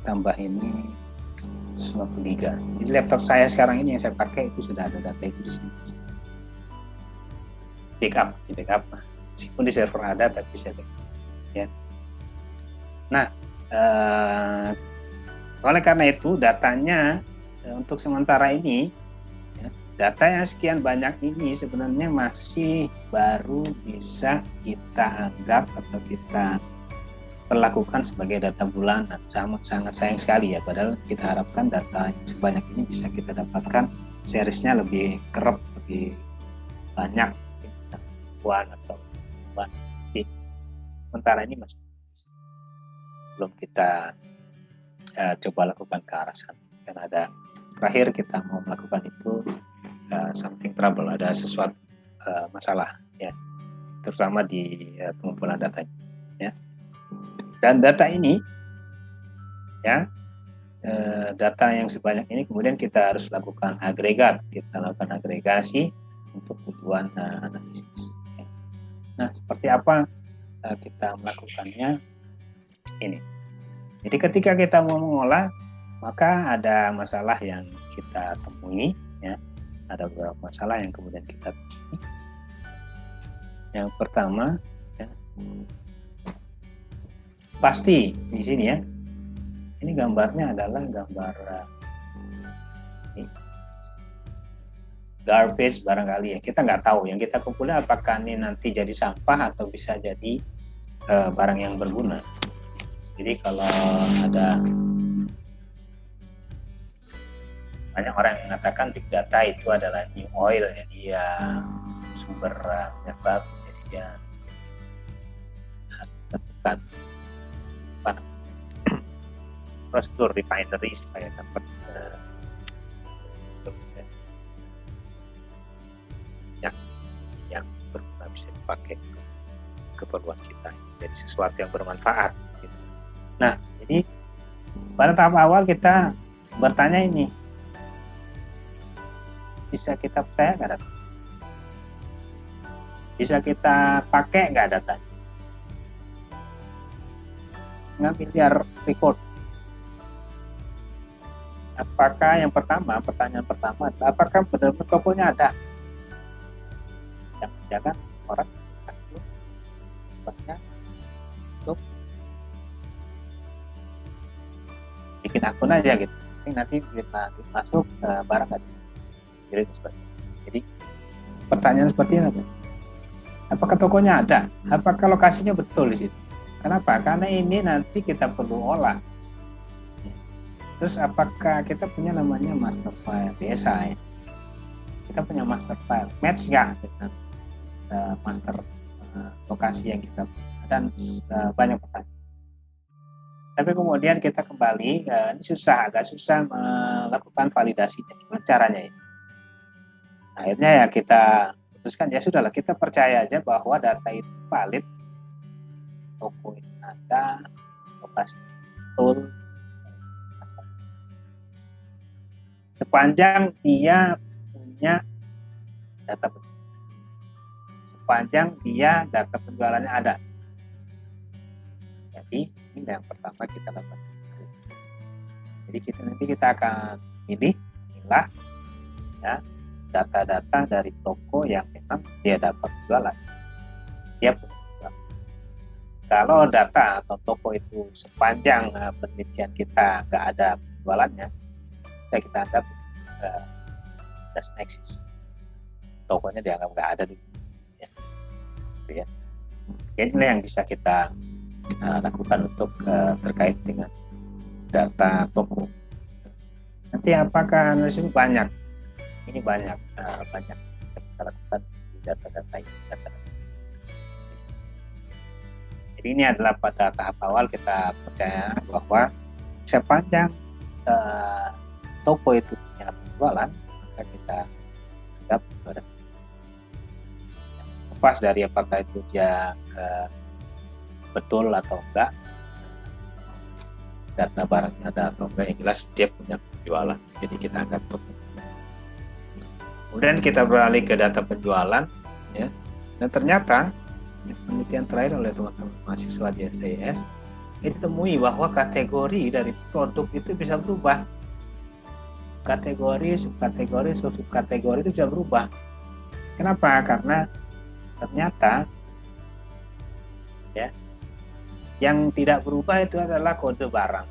ditambah ini 150 giga. Jadi laptop saya sekarang ini yang saya pakai itu sudah ada data itu di sini. Di backup, meskipun di server ada tapi saya backup. Ya. Nah, oleh karena itu datanya untuk sementara ini ya, data yang sekian banyak ini sebenarnya masih baru bisa kita anggap atau kita perlakukan sebagai data bulanan. Sangat sayang sekali ya, padahal kita harapkan data yang sebanyak ini bisa kita dapatkan seriesnya lebih kerap, lebih banyak, bisa ribuan atau ribuan. Sementara ini masih belum kita coba lakukan ke arah sana. Dan ada terakhir kita mau melakukan itu something trouble, ada sesuatu masalah ya, terutama di pengumpulan datanya ya. Dan data ini ya, data yang sebanyak ini kemudian kita harus lakukan agregat, kita lakukan agregasi untuk tujuan analisis ya. Nah, seperti apa kita melakukannya ini. Jadi ketika kita mau mengolah, maka ada masalah yang kita temui ya. Ada beberapa masalah yang kemudian kita temui. Yang pertama ya, pasti di sini ya. Ini gambarnya adalah gambar garbage barangkali ya. Kita nggak tahu yang kita kumpulnya apakah ini nanti jadi sampah atau bisa jadi barang yang berguna. Jadi kalau ada banyak orang yang mengatakan big data itu adalah new oil, jadi ya sumber minyak baru, jadi ya tentukan prosedur refinery supaya dapat yang berguna bisa dipakai untuk keperluan kita, jadi sesuatu yang bermanfaat gitu. Nah, jadi pada tahap awal kita bertanya ini, bisa kita percaya nggak data? Bisa kita pakai nggak data? Ngambil biar record. Apakah yang pertama, pertanyaan pertama adalah apakah benar-benar tokonya ada? Jangan orang takut untuk bikin akun aja gitu. Nanti masuk barang nggak? Jadi pertanyaan seperti ini apa? Apakah tokonya ada? Apakah lokasinya betul di situ? Kenapa? Karena ini nanti kita perlu olah. Terus apakah kita punya namanya master file biasa ya? Kita punya master file, match nggak dengan master lokasi yang kita punya? Dan banyak pertanyaan. Tapi kemudian kita kembali, ini agak susah melakukan validasinya. Gimana caranya ya? Akhirnya ya kita putuskan, ya sudahlah, kita percaya aja bahwa data itu valid, toko itu ada, lokasi betul, sepanjang dia punya data penjualan, sepanjang dia data penjualannya ada. Jadi ini yang pertama kita lakukan. Jadi nanti kita akan milah ya data-data dari toko yang memang dia dapat penjualan. Dia penjualan. Kalau data atau toko itu sepanjang penelitian kita nggak ada penjualannya, kita anggap doesn't exist. Tokonya dianggap nggak ada dulu. Ya. Gitu ya. Ini yang bisa kita lakukan untuk terkait dengan data toko. Nanti apakah analisis banyak? Ini banyak yang kita lakukan di data-data ini. Jadi ini adalah pada tahap awal kita percaya bahwa sepanjang toko itu punya penjualan, maka kita anggap lepas dari apakah itu dia betul atau enggak, data barangnya ada atau enggak, yang jelas dia punya penjualan, jadi kita anggap toko. Kemudian kita beralih ke data penjualan ya, dan ternyata penelitian terakhir oleh teman-teman mahasiswa di SIS ditemui bahwa kategori dari produk itu bisa berubah, kategori, subkategori, subkategori itu bisa berubah. Kenapa? Karena ternyata ya yang tidak berubah itu adalah kode barang.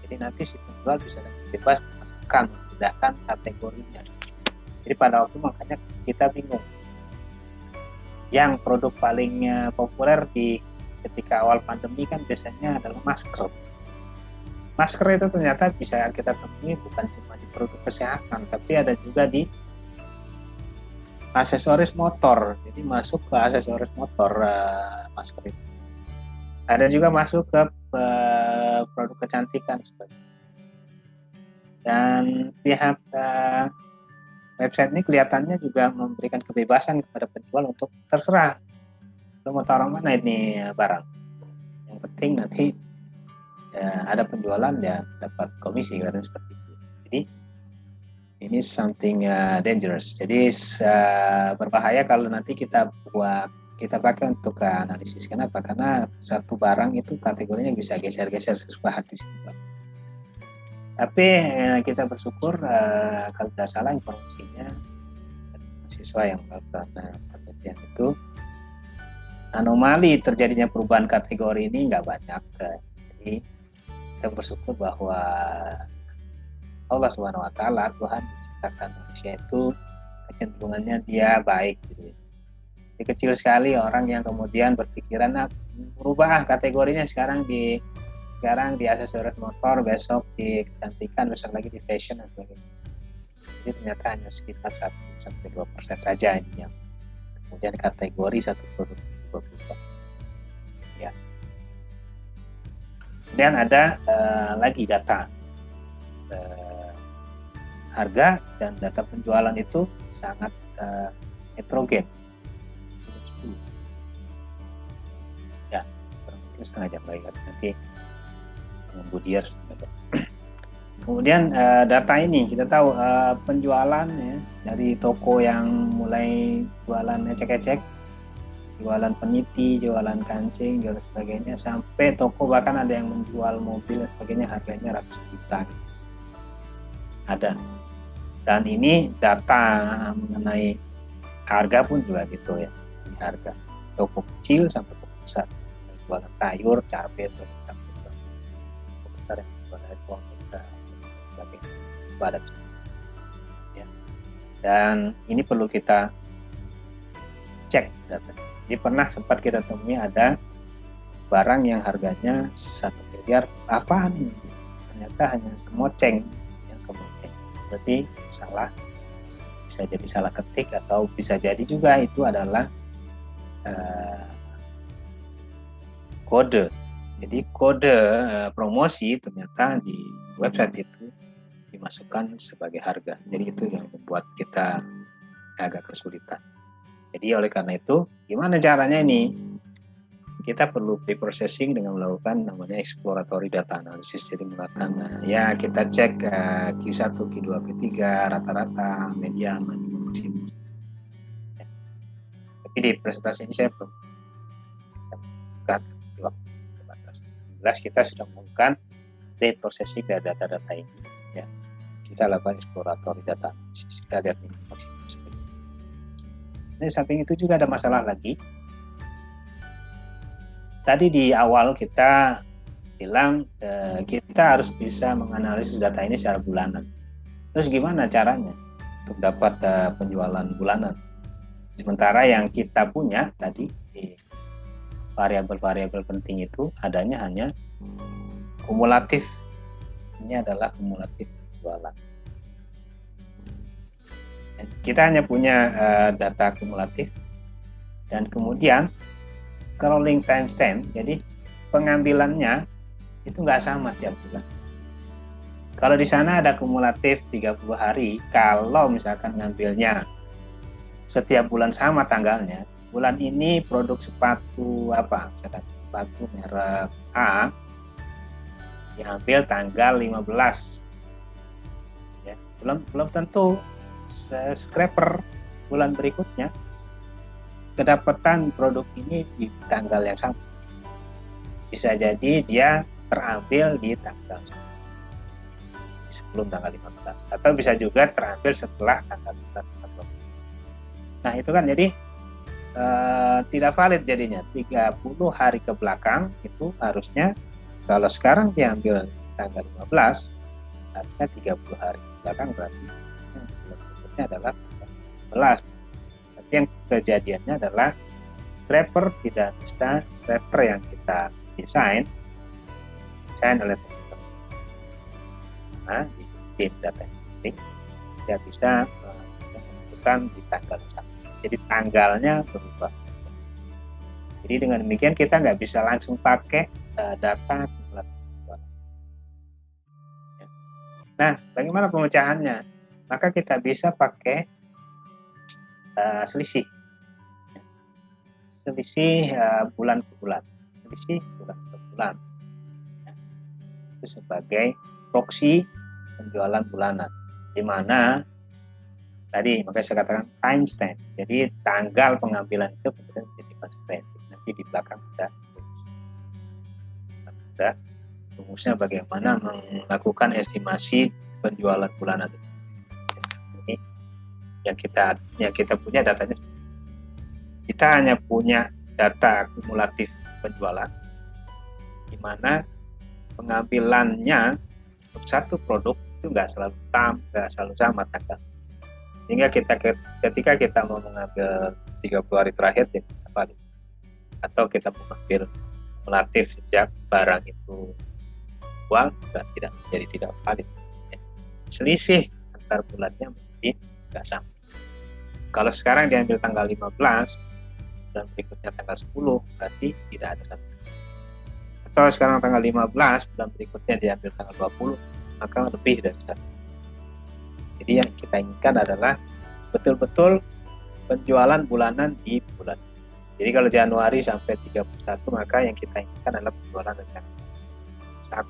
Jadi nanti si penjual bisa bebas memasukkan, memindahkan kategorinya. Jadi pada waktu makanya kita bingung. Yang produk paling populer di ketika awal pandemi kan biasanya adalah masker. Masker itu ternyata bisa kita temui bukan cuma di produk kesehatan, tapi ada juga di aksesoris motor. Jadi masuk ke aksesoris motor masker itu. Ada juga masuk ke produk kecantikan sebagainya. Dan pihak website ini kelihatannya juga memberikan kebebasan kepada penjual untuk terserah lo mau taruh mana ini barang. Yang penting nanti ada penjualan ya dapat komisi kan seperti itu. Jadi ini something dangerous. Jadi berbahaya kalau nanti kita pakai untuk analisis. Kenapa? Karena satu barang itu kategorinya bisa geser-geser sesuka hati sendiri. Tapi kita bersyukur kalau tidak salah informasinya mahasiswa yang melakukan penelitian itu anomali terjadinya perubahan kategori ini nggak banyak. Jadi kita bersyukur bahwa Allah Subhanahu Wa Taala, Tuhan menciptakan manusia itu kecenderungannya dia baik. Gitu. Jadi kecil sekali orang yang kemudian berpikiran berubah kategorinya sekarang di aksesoris motor, besok di kecantikan, besok lagi di fashion dan sebagainya. Jadi ternyata hanya sekitar 1-2% saja ini yang kemudian kategori satu produk berubah. Ya. Kemudian ada lagi data harga dan data penjualan itu sangat heterogen. Ya, setengah jam lagi nanti Budiar. Kemudian data ini kita tahu penjualan ya, dari toko yang mulai jualan ecek-ecek, jualan peniti, jualan kancing, jualan sebagainya, sampai toko bahkan ada yang menjual mobil dan sebagainya harganya ratus juta. Gitu. Ada. Dan ini data mengenai harga pun juga gitu ya. Harga toko kecil sampai toko besar, jualan sayur, cabai, yang barat. Ya. Dan ini perlu kita cek data. Jadi pernah sempat kita temui ada barang yang harganya 1 miliar, apaan ini? Ternyata hanya kemoceng, yang kemoceng. Berarti salah, bisa jadi salah ketik atau bisa jadi juga itu adalah kode. Jadi kode promosi ternyata di website itu dimasukkan sebagai harga. Jadi itu yang membuat kita agak kesulitan. Jadi oleh karena itu, gimana caranya ini? Kita perlu pre-processing dengan melakukan namanya exploratory data analysis. Jadi melakukan ya kita cek Q1, Q2, Q3, rata-rata, median, maksimum. Ya. Tapi di presentasi ini saya belum bukan jelas kita sudah melakukan pre-processing dari data-data ini. Ya. Kita lakukan exploratory data analysis. Kita lihat ini maksimum seperti ini. Nah, samping itu juga ada masalah lagi. Tadi di awal kita bilang kita harus bisa menganalisis data ini secara bulanan. Terus gimana caranya untuk dapat penjualan bulanan? Sementara yang kita punya tadi di variabel-variabel penting itu adanya hanya kumulatif. Ini adalah kumulatif penjualan. Kita hanya punya data kumulatif dan kemudian rolling timestamp, jadi pengambilannya itu nggak sama tiap bulan. Kalau di sana ada kumulatif 30 hari, kalau misalkan ngambilnya setiap bulan sama tanggalnya, bulan ini produk sepatu apa, misalkan sepatu merek A diambil tanggal 15, ya, belum tentu scraper bulan berikutnya kedapatan produk ini di tanggal yang sama. Bisa jadi dia terambil di tanggal sebelum tanggal 15 atau bisa juga terambil setelah tanggal 15. Nah itu kan jadi tidak valid jadinya. 30 hari ke belakang itu harusnya kalau sekarang diambil tanggal 15 harusnya 30 hari ke belakang berarti yang berikutnya adalah tanggal 2011. Tapi yang kejadiannya adalah scraper tidak bisa, scraper yang kita desain oleh teman-teman di tim data engineering tidak bisa menentukan di tanggal sama. Jadi tanggalnya berubah. Jadi dengan demikian kita nggak bisa langsung pakai data simulasi penjualan. Nah, bagaimana pemecahannya? Maka kita bisa pakai selisih bulan ke bulan, selisih bulan ke bulan. Itu sebagai proksi penjualan bulanan, di mana tadi makanya saya katakan timestamp. Jadi tanggal pengambilan itu kemudian menjadi constraint. Nanti di belakang ada rumusnya bagaimana melakukan estimasi penjualan bulanan. Ini yang kita punya datanya. Kita hanya punya data akumulatif penjualan, di mana pengambilannya untuk satu produk itu nggak selalu sama tanggal. Sehingga ketika kita mau mengambil 30 hari terakhir tidak valid, atau kita mengambil kumulatif sejak barang itu uang juga tidak valid. Selisih antar bulannya menjadi nggak sama. Kalau sekarang diambil tanggal 15 dan berikutnya tanggal 10, berarti tidak ada satu. Atau sekarang tanggal 15 bulan berikutnya diambil tanggal 20, maka lebih dari satu. Jadi yang kita inginkan adalah betul-betul penjualan bulanan di bulan. Jadi kalau Januari sampai 31, maka yang kita inginkan adalah penjualan rencana 1.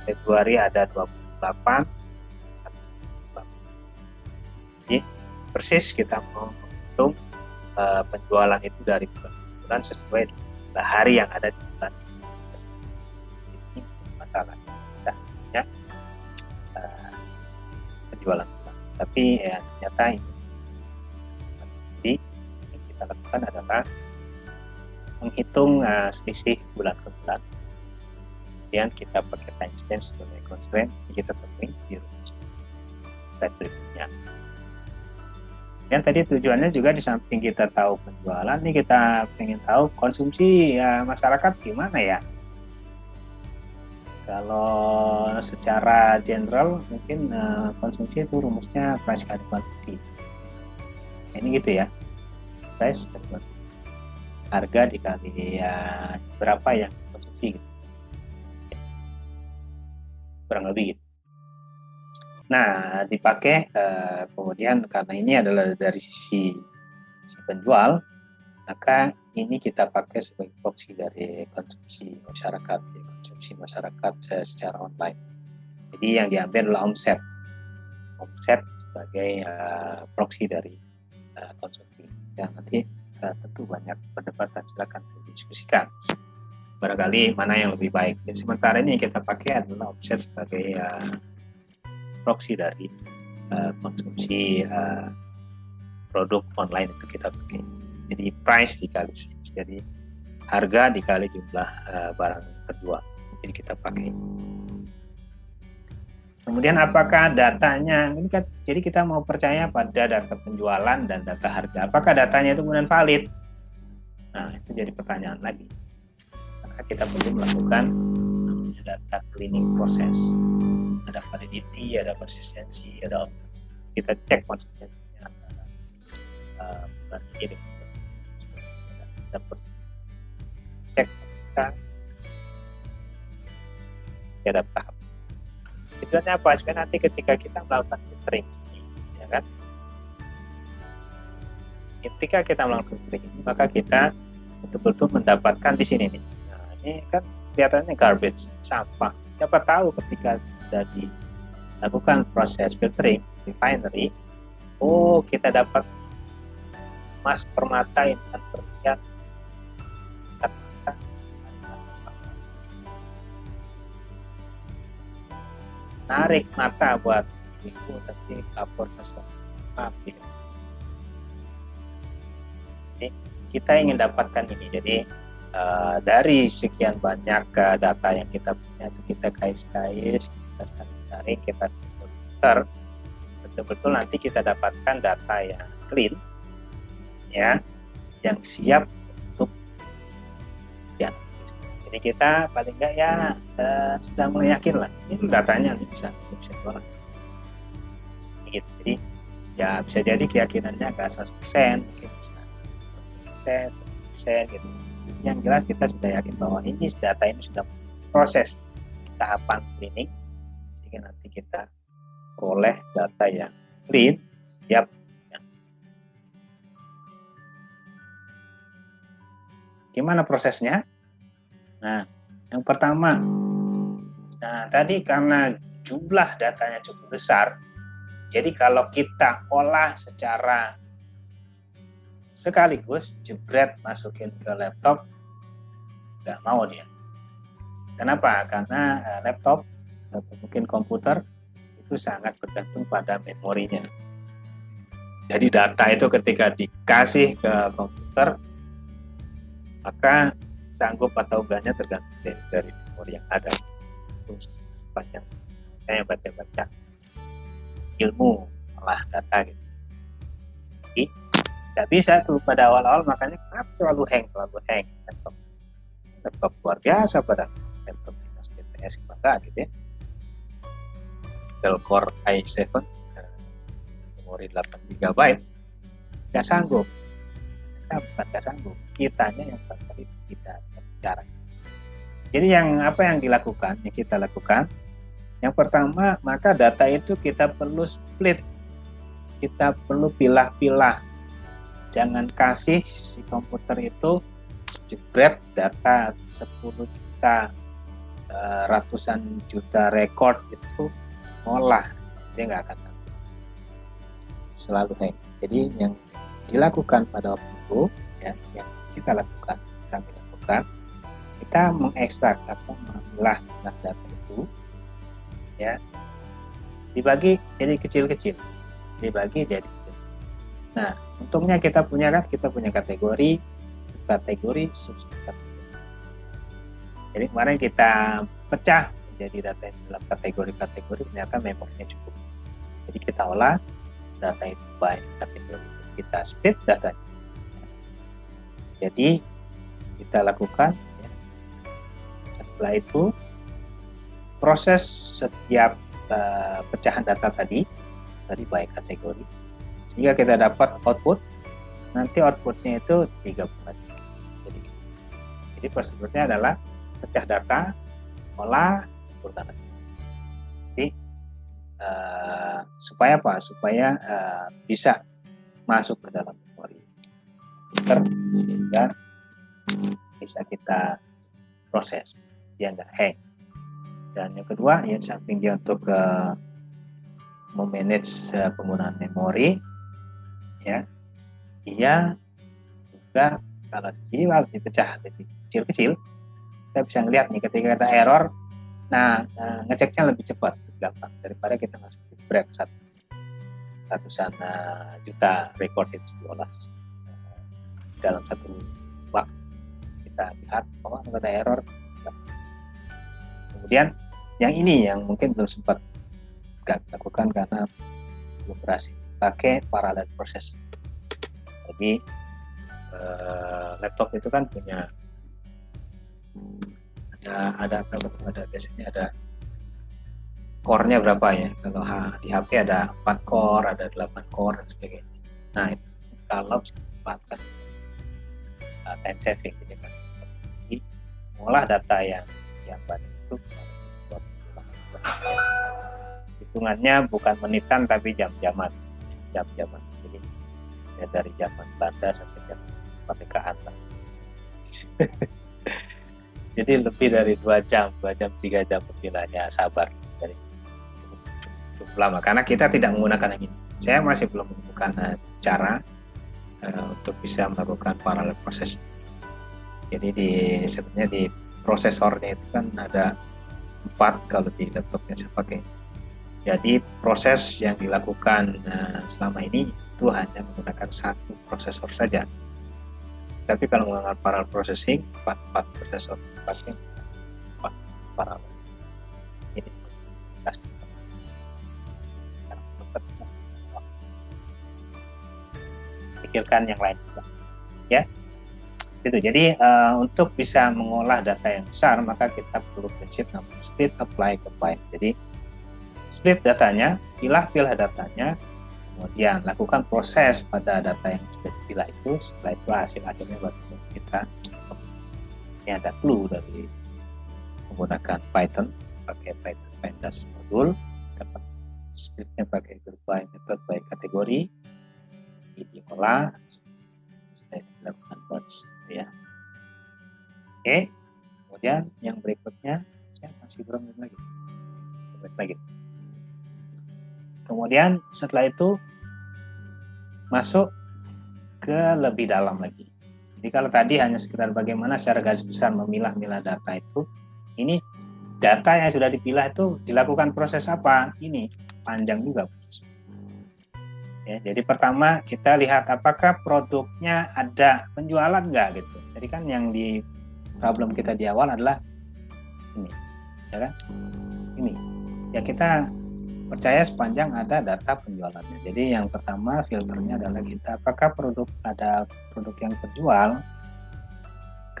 Februari ada 28. Jadi persis kita mau menghitung penjualan itu dari bulan sesuai dengan hari yang ada di bulan. Ini masalah ya, penjualan bulan. Tapi ya ternyata ini. Jadi yang kita lakukan adalah menghitung selisih bulan ke bulan. Kemudian kita pakai timestamp sebagai constraint, kita temui di rumus berikutnya. Dan tadi tujuannya juga di samping kita tahu penjualan, nih kita pengen tahu konsumsi masyarakat gimana ya. Kalau secara general mungkin konsumsi itu rumusnya price kali quantity. Ini gitu ya, price kali quantity. Harga dikali berapa yang konsumsi gitu. Kurang lebih gitu. Nah, dipakai kemudian karena ini adalah dari sisi penjual, maka ini kita pakai sebagai proksi dari konsumsi masyarakat secara online. Jadi yang diambil adalah omset sebagai proksi dari konsumsi. Dan nanti tentu banyak perdebatan, silakan didiskusikan. Barangkali mana yang lebih baik. Dan sementara ini yang kita pakai adalah omset sebagai proksi dari konsumsi produk online itu kita pakai. Jadi price dikali jadi harga dikali jumlah barang yang terjual. Jadi kita pakai. Kemudian apakah datanya ini kan, jadi kita mau percaya pada data penjualan dan data harga. Apakah datanya itu kemudian valid? Nah, itu jadi pertanyaan lagi. Maka kita perlu melakukan data cleaning proses. Ada validity, ada konsistensi, ada kita cek konsistensinya ini kita cek kita ada tahap. Tujuannya apa? Supaya nanti ketika kita melakukan filtering, ya kan? Ketika kita melakukan filtering, maka kita betul-betul mendapatkan di sini nih. Nah, ini kan kelihatannya garbage, sampah. Siapa tahu ketika sudah dilakukan proses filtering refinery, kita dapat emas permata yang terlihat menarik mata buat itu, tapi lapor ke publik. Jadi kita ingin dapatkan ini. Jadi dari sekian banyak data yang kita punya itu kita kais-kais, kita saring, kita filter, betul-betul nanti kita dapatkan data yang clean, ya, yang siap untuk dianalisis. Jadi kita paling nggak ya sudah mulai yakin lah, ini datanya ini bisa diolah. Gitu. Jadi ya bisa jadi keyakinannya ke 100%, mungkin bisa 100%, gitu. Yang jelas kita sudah yakin bahwa ini data ini sudah proses tahapan cleaning, sehingga nanti kita peroleh data yang clean, siap. Gimana prosesnya? Nah, yang pertama, tadi karena jumlah datanya cukup besar, jadi kalau kita olah secara sekaligus, jebret masukin ke laptop, nggak mau dia. Kenapa? Karena laptop atau mungkin komputer itu sangat bergantung pada memorinya. Jadi data itu ketika dikasih ke komputer, maka sanggup atau enggaknya tergantung dari memori yang ada. Terus sepanjang saya baca-baca ilmu olah data gitu. Jadi tidak bisa tuh pada awal-awal, makanya kenapa selalu hang laptop luar biasa pada laptop dinas BTS bangga gitu ya. Intel Core i7 memori 8 GB nggak sanggup. Kita bukan nggak sanggup, kitanya yang bangga itu kita bicara. Jadi yang dilakukan, yang kita lakukan, yang pertama, maka data itu kita perlu split, kita perlu pilah-pilah. Jangan kasih si komputer itu jebret data 10 juta, ratusan juta record itu ngolah, dia nggak akan tahu. Selalu hang. Jadi yang dilakukan pada waktu itu, ya, yang kami lakukan, kita mengekstrak atau memilah data itu, ya, dibagi jadi kecil-kecil, Nah, untungnya kita punya kategori, subkategori. Jadi kemarin kita pecah menjadi data yang dalam kategori, ternyata memorinya cukup. Jadi kita olah data itu by kategori, kita split datanya. Jadi kita lakukan, ya. Setelah itu proses setiap pecahan data tadi by kategori, sehingga kita dapat output. Nanti outputnya itu digabungkan. Jadi prosedurnya adalah pecah data, olah, urutan. Jadi supaya apa? Supaya bisa masuk ke dalam memori komputer, sehingga bisa kita proses, dia nggak hang. Dan yang kedua, ya, samping dia untuk memanage penggunaan memori, ya, dia juga kalau dipecah lebih kecil-kecil, kita bisa ngelihat nih ketika kita error, ngeceknya lebih cepat, gampang daripada kita masuk di break ratusan juta record itu diolah dalam satu waktu. Kita lihat bahwa ada error. Kemudian yang ini yang mungkin belum sempat lakukan karena belum berhasil, pakai parallel processing. Jadi laptop itu kan punya ada biasanya ada core-nya berapa ya. Kalau di HP ada 4 core, ada 8 core dan sebagainya. Nah, itu kalau bisa dimanfaatkan time saving, jadi kan mengolah data yang banyak itu hitungannya bukan menitan tapi jam-jaman. Jadi ya dari zaman Belanda sampai zaman kemerdekaan lah. Jadi lebih dari 2 jam, 3 jam perjalanan, sabar. Jadi cukup lama karena kita tidak menggunakan yang ini. Saya masih belum menemukan cara untuk bisa melakukan parallel processing. Jadi sebenarnya di prosesornya itu kan ada 4 kalau di laptopnya saya pakai. Jadi proses yang dilakukan selama ini itu hanya menggunakan 1 prosesor saja. Tapi kalau menggunakan parallel processing, 4 prosesor pakai 4 parallel. Ini tampilkan yang lain juga. Ya, itu. Jadi untuk bisa mengolah data yang besar, maka kita perlu prinsip namanya split, apply, combine. Jadi split datanya, pilah datanya, kemudian lakukan proses pada data yang sudah dipilah itu. Setelah itu hasil akhirnya baru kita. Ini ada clue dari menggunakan Python, pakai Python pandas modul, dapat splitnya pakai group by method by kategori, diolah, setelah dilakukan batch, ya. Oke, kemudian yang berikutnya saya masih belum lagi. Kemudian setelah itu masuk ke lebih dalam lagi. Jadi kalau tadi hanya sekitar bagaimana secara garis besar memilah-milah data itu, ini data yang sudah dipilah itu dilakukan proses apa? Ini panjang juga. Ya, jadi pertama kita lihat apakah produknya ada penjualan nggak gitu. Jadi kan yang di problem kita di awal adalah ini, ya kan? Ini. Ya kita percaya sepanjang ada data penjualannya. Jadi yang pertama filternya adalah kita apakah ada produk yang terjual.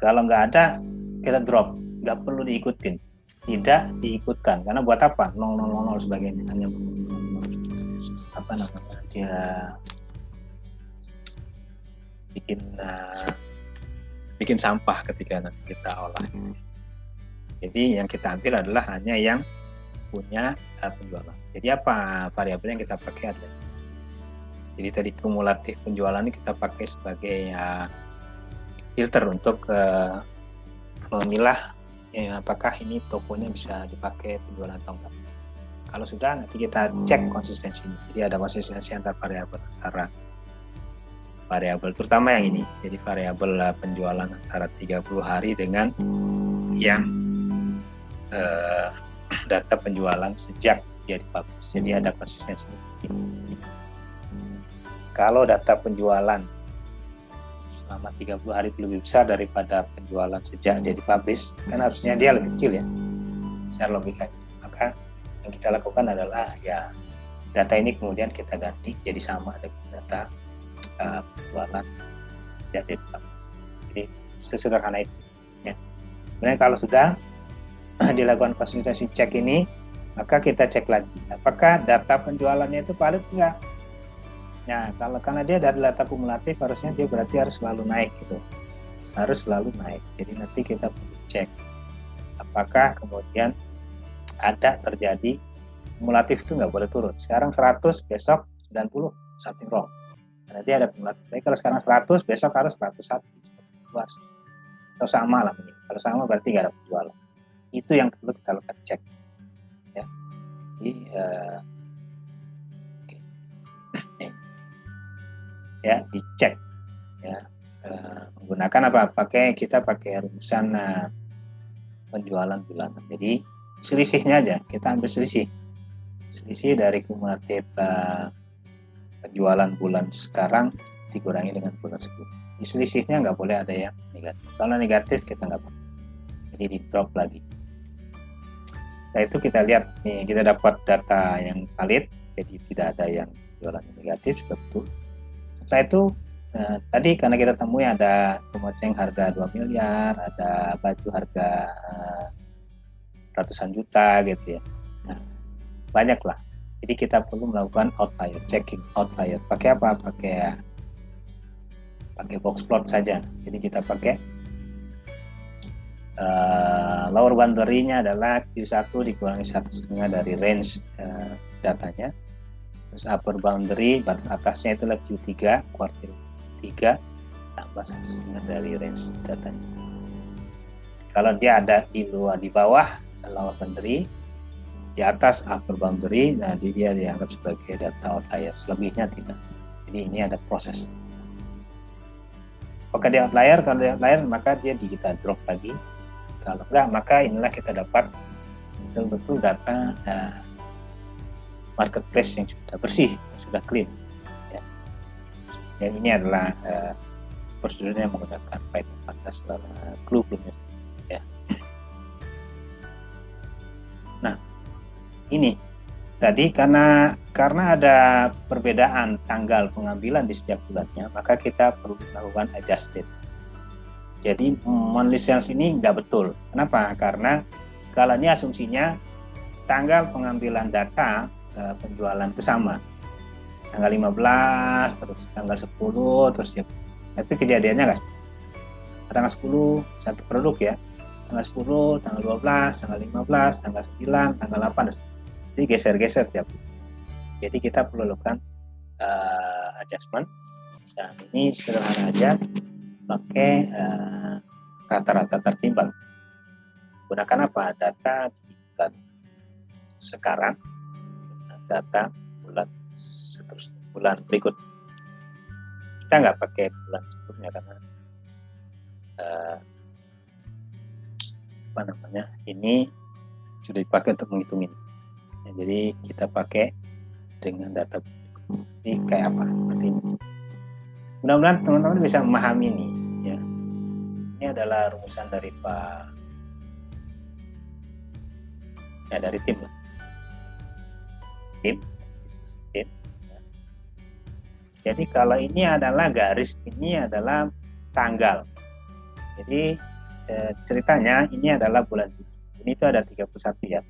Kalau nggak ada, kita drop, nggak perlu diikutin, tidak diikutkan. Karena buat apa? 0000 sebagainya, hanya apa namanya dia bikin sampah ketika nanti kita olah. Jadi yang kita ambil adalah hanya yang punya penjualan. Jadi apa variabel yang kita pakai adalah. Jadi tadi kumulatif penjualan ini kita pakai sebagai filter untuk memilah apakah ini tokonya bisa dipakai penjualan atau enggak. Kalau sudah, nanti kita cek konsistensinya. Jadi ada konsistensi antar variabel terutama yang ini. Jadi variabel penjualan antara 30 hari dengan yang data penjualan sejak dia dipublish. Jadi ada konsistensi. Kalau data penjualan selama 30 hari itu lebih besar daripada penjualan sejak dia dipublish, kan harusnya dia lebih kecil ya secara logika. Maka yang kita lakukan adalah ya data ini kemudian kita ganti jadi sama dengan data penjualan sejak dia dipublish. Jadi sesederhana itu ya. Kemudian kalau sudah dilakukan konsistensi cek ini, maka kita cek lagi apakah data penjualannya itu valid enggak. Nah, karena dia dari data kumulatif, harusnya dia berarti harus selalu naik gitu. Harus selalu naik. Jadi nanti kita perlu cek apakah kemudian ada terjadi kumulatif itu nggak boleh turun. Sekarang 100, besok 90, something wrong. Nanti ada kumulatif. Tapi kalau sekarang 100, besok harus 101. Atau sama lah. Kalau sama berarti nggak ada penjualan. Itu yang perlu kita lakukan cek. Ya. Jadi, ya dicek ya menggunakan apa? Kita pakai rumusan penjualan bulanan. Jadi selisihnya aja kita ambil selisih dari kumulatif penjualan bulan sekarang dikurangi dengan bulan sebelum. Di selisihnya nggak boleh ada yang negatif. Kalau negatif kita nggak boleh. Jadi di drop lagi. Setelah itu kita lihat nih, kita dapat data yang valid, jadi tidak ada yang jualan negatif, sudah betul. Setelah itu tadi karena kita temui ada kemoceng harga 2 miliar, ada baju harga ratusan juta gitu ya. Nah, banyak lah. Jadi kita perlu melakukan outlier, checking outlier. Pakai apa? Pakai box plot saja. Jadi kita pakai lower boundary-nya adalah Q1 dikurangi 1,5 dari range datanya. Terus upper boundary batas atasnya itu adalah Q3 kuartil 3 tambah 1,5 dari range datanya. Kalau dia ada di bawah lower boundary, di atas upper boundary, nah dia dianggap sebagai data outlier. Selebihnya tidak. Jadi ini ada proses. Apakah dia outlier? Kalau dia outlier maka dia kita drop lagi. Kalau enggak maka inilah kita dapat betul-betul data marketplace yang sudah bersih, sudah clean. Ya. Dan ini adalah prosedurnya menggunakan Python pandas clue-nya. Ya. Nah, ini tadi karena ada perbedaan tanggal pengambilan di setiap bulannya, maka kita perlu melakukan adjusted. Jadi monthly sales ini nggak betul. Kenapa? Karena kalau ini asumsinya tanggal pengambilan data penjualan itu sama. Tanggal 15, terus tanggal 10, terus ya. Tapi kejadiannya nggak. Tanggal 10, satu produk ya. Tanggal 10, tanggal 12, tanggal 15, tanggal 9, tanggal 8. Jadi geser-geser tiap. Jadi kita perlu lakukan adjustment. Dan ini sederhana aja. Pakai rata-rata tertimbang. Gunakan apa? Data bulan sekarang, data bulan seterusnya, bulan berikut. Kita nggak pakai bulan sebelumnya karena ini sudah dipakai untuk menghitung ini. Ya, jadi kita pakai dengan data ini kayak apa? Seperti ini. Mudah-mudahan teman-teman bisa memahami ini. Ya. Ini adalah rumusan dari dari tim. Ya. Jadi kalau ini adalah garis, ini adalah tanggal. Jadi ceritanya ini adalah bulan Juni. Ini itu ada 31 ya.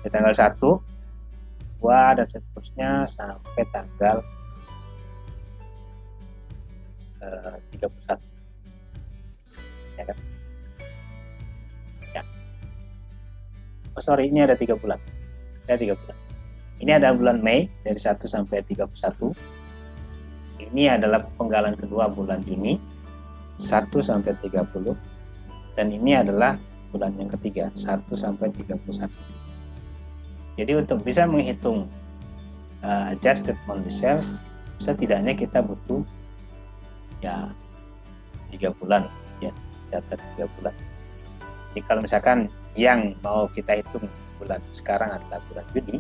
Di tanggal 1, 2 dan seterusnya sampai tanggal 31. Ya kan? Ya. Oh sorry, ini ada 3 bulan. Ada 3 bulan. Ini ada bulan Mei dari 1 sampai 31. Ini adalah penggalan kedua bulan Juni 1 sampai 30. Dan ini adalah bulan yang ketiga 1 sampai 31. Jadi untuk bisa menghitung adjusted monthly sales, setidaknya kita butuh ya 3 bulan ya, data 3 bulan. Jadi kalau misalkan yang mau kita hitung bulan sekarang adalah bulan Juni,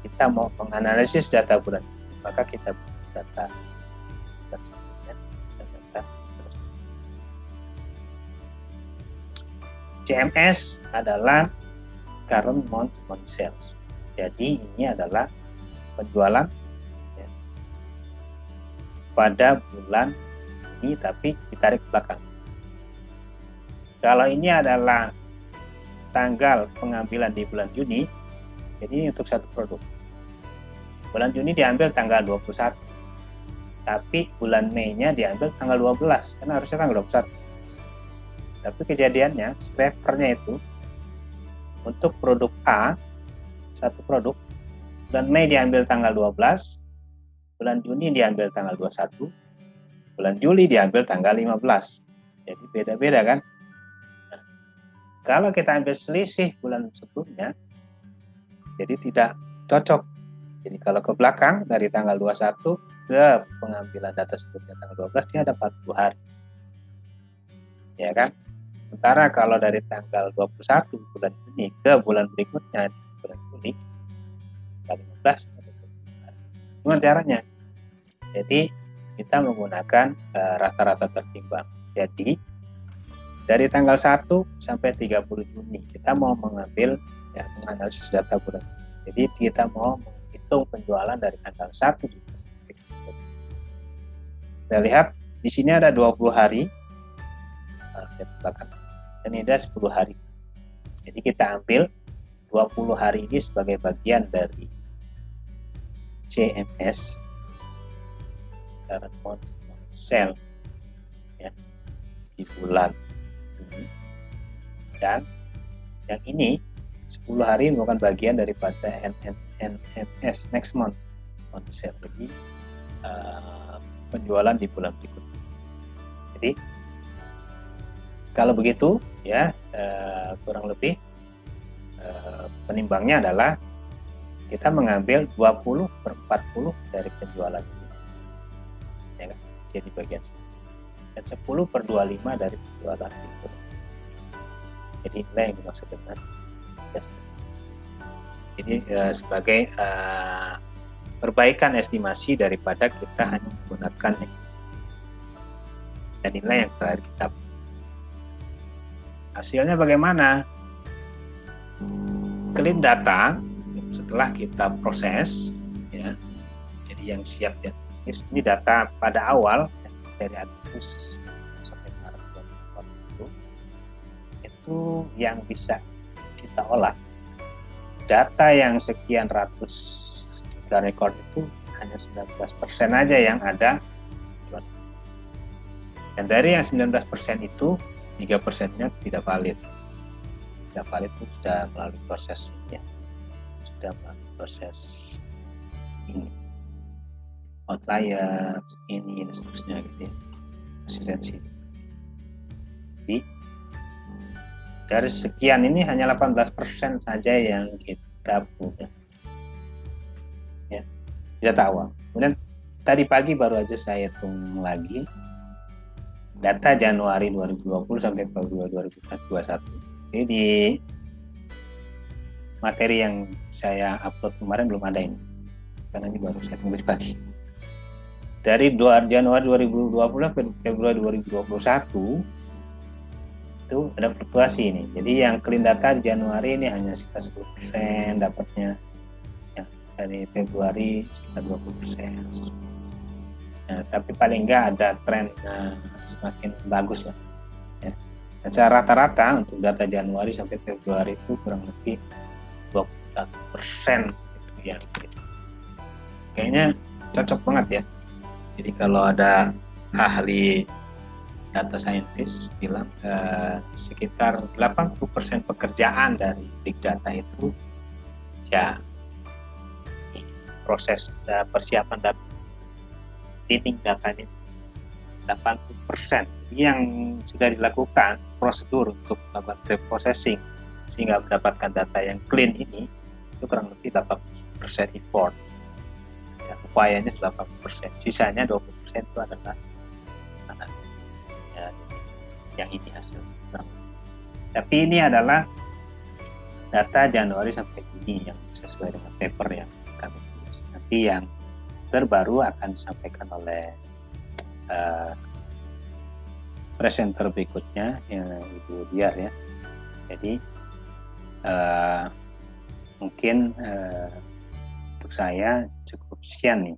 kita mau menganalisis data bulan Juni, maka kita butuh data bulan sebelumnya dan data CMS adalah current month sales. Jadi ini adalah penjualan ya, pada bulan ini tapi ditarik ke belakang. Kalau ini adalah tanggal pengambilan di bulan Juni, jadi ini untuk satu produk. Bulan Juni diambil tanggal 21. Tapi bulan Mei-nya diambil tanggal 12, karena harusnya tanggal 21. Tapi kejadiannya, scrapernya itu untuk produk A, satu produk, bulan Mei diambil tanggal 12, bulan Juni diambil tanggal 21, bulan Juli diambil tanggal 15. Jadi beda-beda kan? Nah, kalau kita ambil selisih bulan sebelumnya, jadi tidak cocok. Jadi kalau ke belakang dari tanggal 21 ke pengambilan data sebelumnya tanggal 12, dia ada 40 hari. Ya kan? Sementara kalau dari tanggal 21 bulan Juni ke bulan berikutnya di bulan Juli, tanggal 15, gimana caranya? Jadi kita menggunakan rata-rata tertimbang. Jadi dari tanggal 1 sampai 30 Juni kita mau mengambil ya, menganalisis data bulan. Jadi kita mau menghitung penjualan dari tanggal 1 Juni. Kita lihat di sini ada 20 hari. Dan ini ada 10 hari. Jadi kita ambil 20 hari ini sebagai bagian dari CMS, current month sales ya, di bulan ini. Dan yang ini 10 hari merupakan bagian daripada NMS, next month sales. Jadi penjualan di bulan berikutnya. Jadi kalau begitu ya kurang lebih penimbangnya adalah kita mengambil 20/40 dari penjualan ini ya kan? Jadi bagian sini dan 10/25 dari penjualan itu. Jadi inilah yang dimaksud dengan adjustment. Jadi sebagai perbaikan estimasi daripada kita hanya menggunakan dan inilah yang terakhir kita. Hasilnya bagaimana? clean data setelah kita proses, ya. Jadi yang siap ya, ini data pada awal dari Agustus sampai Maret 2020 itu yang bisa kita olah. Data yang sekian ratus juta rekor itu hanya 19% aja yang ada. Dan dari yang 19% itu 3%-nya tidak valid. Tidak valid itu sudah melalui proses ya. Sudah melalui proses ini. Outlier, ini dan seterusnya gitu ya. Masih sensitif. Jadi dari sekian ini hanya 18% saja yang kita punya. Ya. Data awal. Kemudian tadi pagi baru aja saya hitung lagi data Januari 2020 sampai Februari 2021. Jadi di materi yang saya upload kemarin belum ada ini, karena ini baru saya tunggu pagi. Dari Januari 2020 ke Februari 2021 itu ada fluktuasi ini. Jadi yang clean data di Januari ini hanya sekitar 10% dapatnya, ya, dari Februari sekitar 20%. Nah, tapi paling enggak ada tren semakin bagus ya. Secara rata-rata untuk data Januari sampai Februari itu kurang lebih 21% gitu ya. Kayaknya cocok banget ya. Jadi kalau ada ahli data scientist bilang sekitar 80% pekerjaan dari big data itu ya proses persiapan data, cleaning datanya 80% yang sudah dilakukan prosedur untuk melakukan pre-processing sehingga mendapatkan data yang clean ini itu kurang lebih 80% effort. Ya, upayanya 80%, sisanya 20% itu adalah ya, yang ini hasil. Tapi ini adalah data Januari sampai Juni yang sesuai dengan paper yang kami tulis. Nanti yang terbaru akan disampaikan oleh presenter berikutnya Ibu Diar ya. Jadi mungkin untuk saya cukup sekian nih